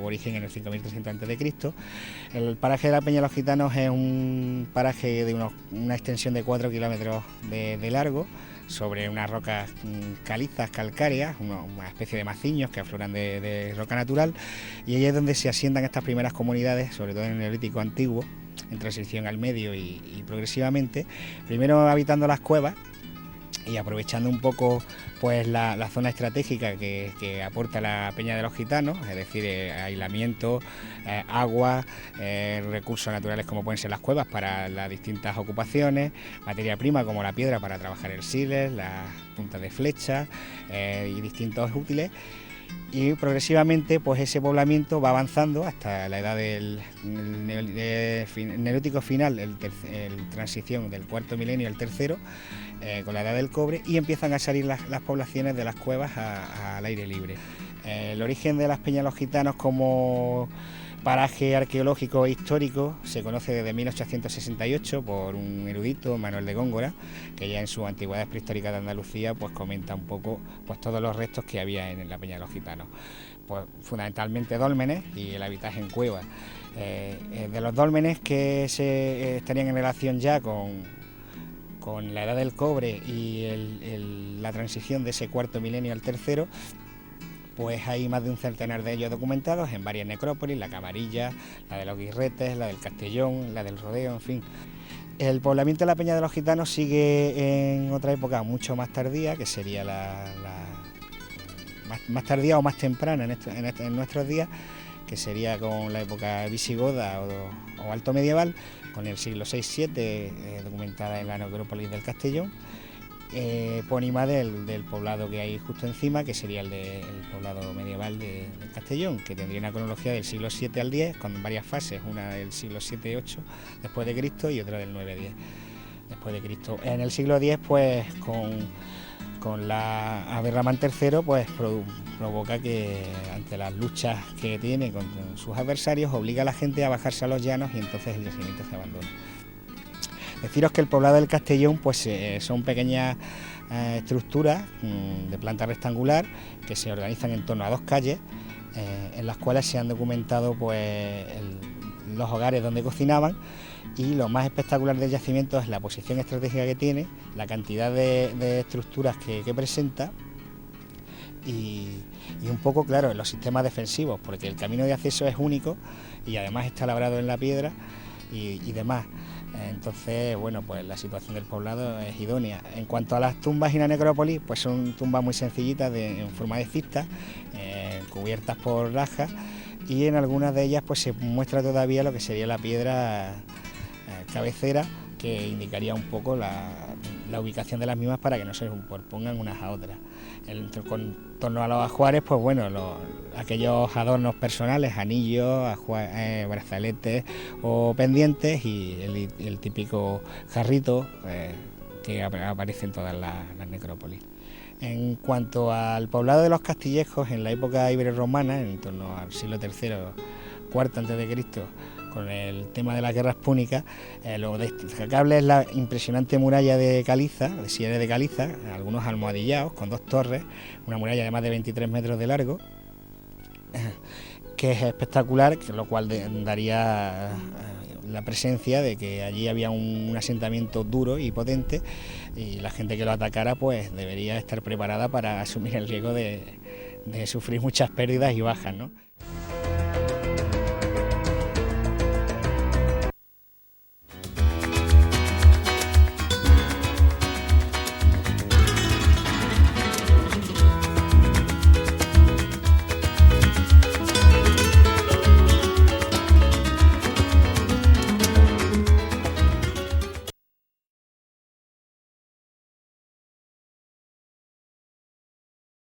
origen en el 5300 a.C. El paraje de la Peña de los Gitanos es un paraje de una extensión de 4 kilómetros de largo, sobre unas rocas calizas calcáreas, una especie de maciños que afloran de roca natural, y ahí es donde se asientan estas primeras comunidades, sobre todo en el Neolítico antiguo, en transición al medio y progresivamente, primero habitando las cuevas y aprovechando un poco pues la zona estratégica que aporta la Peña de los Gitanos, es decir, aislamiento, agua, recursos naturales como pueden ser las cuevas para las distintas ocupaciones, materia prima como la piedra para trabajar el siles, las puntas de flecha y distintos útiles. Y progresivamente pues ese poblamiento va avanzando hasta la edad del Neolítico final, el transición del cuarto milenio al tercero, con la edad del cobre, y empiezan a salir las poblaciones de las cuevas al aire libre. El origen de las Peñas de los Gitanos como paraje arqueológico e histórico se conoce desde 1868 por un erudito, Manuel de Góngora, que ya en su Antigüedades Prehistóricas de Andalucía pues comenta un poco pues todos los restos que había en la Peña de los Gitanos, pues fundamentalmente dólmenes y el habitaje en cuevas. De los dólmenes que estarían en relación ya con la edad del cobre y la transición de ese cuarto milenio al tercero, pues hay más de un centenar de ellos documentados en varias necrópolis, la Camarilla, la de los Guirretes, la del Castellón, la del Rodeo, en fin. El poblamiento de la Peña de los Gitanos sigue en otra época mucho más tardía, que sería más tardía o más temprana en nuestros días, que sería con la época visigoda o alto medieval, con el siglo VI-VII, documentada en la necrópolis del Castellón, epónima del poblado que hay justo encima, que sería el poblado medieval del Castellón, que tendría una cronología del siglo VII al X, con varias fases, una del siglo VII-VIII después de Cristo y otra del IX-X después de Cristo. En el siglo X, pues con la Aberramán III, pues provoca que ante las luchas que tiene con sus adversarios, obliga a la gente a bajarse a los llanos y entonces el yacimiento se abandona. Deciros que el poblado del Castellón pues son pequeñas estructuras de planta rectangular que se organizan en torno a dos calles, en las cuales se han documentado pues los hogares donde cocinaban, y lo más espectacular del yacimiento es la posición estratégica que tiene, la cantidad de estructuras que presenta y un poco, claro, los sistemas defensivos, porque el camino de acceso es único y además está labrado en la piedra y demás. Entonces, bueno, pues la situación del poblado es idónea. En cuanto a las tumbas y la necrópolis, pues son tumbas muy sencillitas en forma de cista, cubiertas por lajas, y en algunas de ellas pues se muestra todavía lo que sería la piedra cabecera, que indicaría un poco la ubicación de las mismas para que no se superpongan unas a otras. Con torno a los ajuares, pues bueno, aquellos adornos personales, anillos, brazaletes o pendientes y el típico jarrito que aparece en todas las necrópolis. En cuanto al poblado de los castillejos, en la época ibero-romana, en torno al siglo III, IV a.C., con el tema de las guerras púnicas, lo destacable es la impresionante muralla de caliza, de sillares de caliza, algunos almohadillados con 2 torres, una muralla de más de 23 metros de largo, que es espectacular, lo cual daría la presencia de que allí había un asentamiento duro y potente, y la gente que lo atacara pues debería estar preparada para asumir el riesgo de sufrir muchas pérdidas y bajas, ¿no?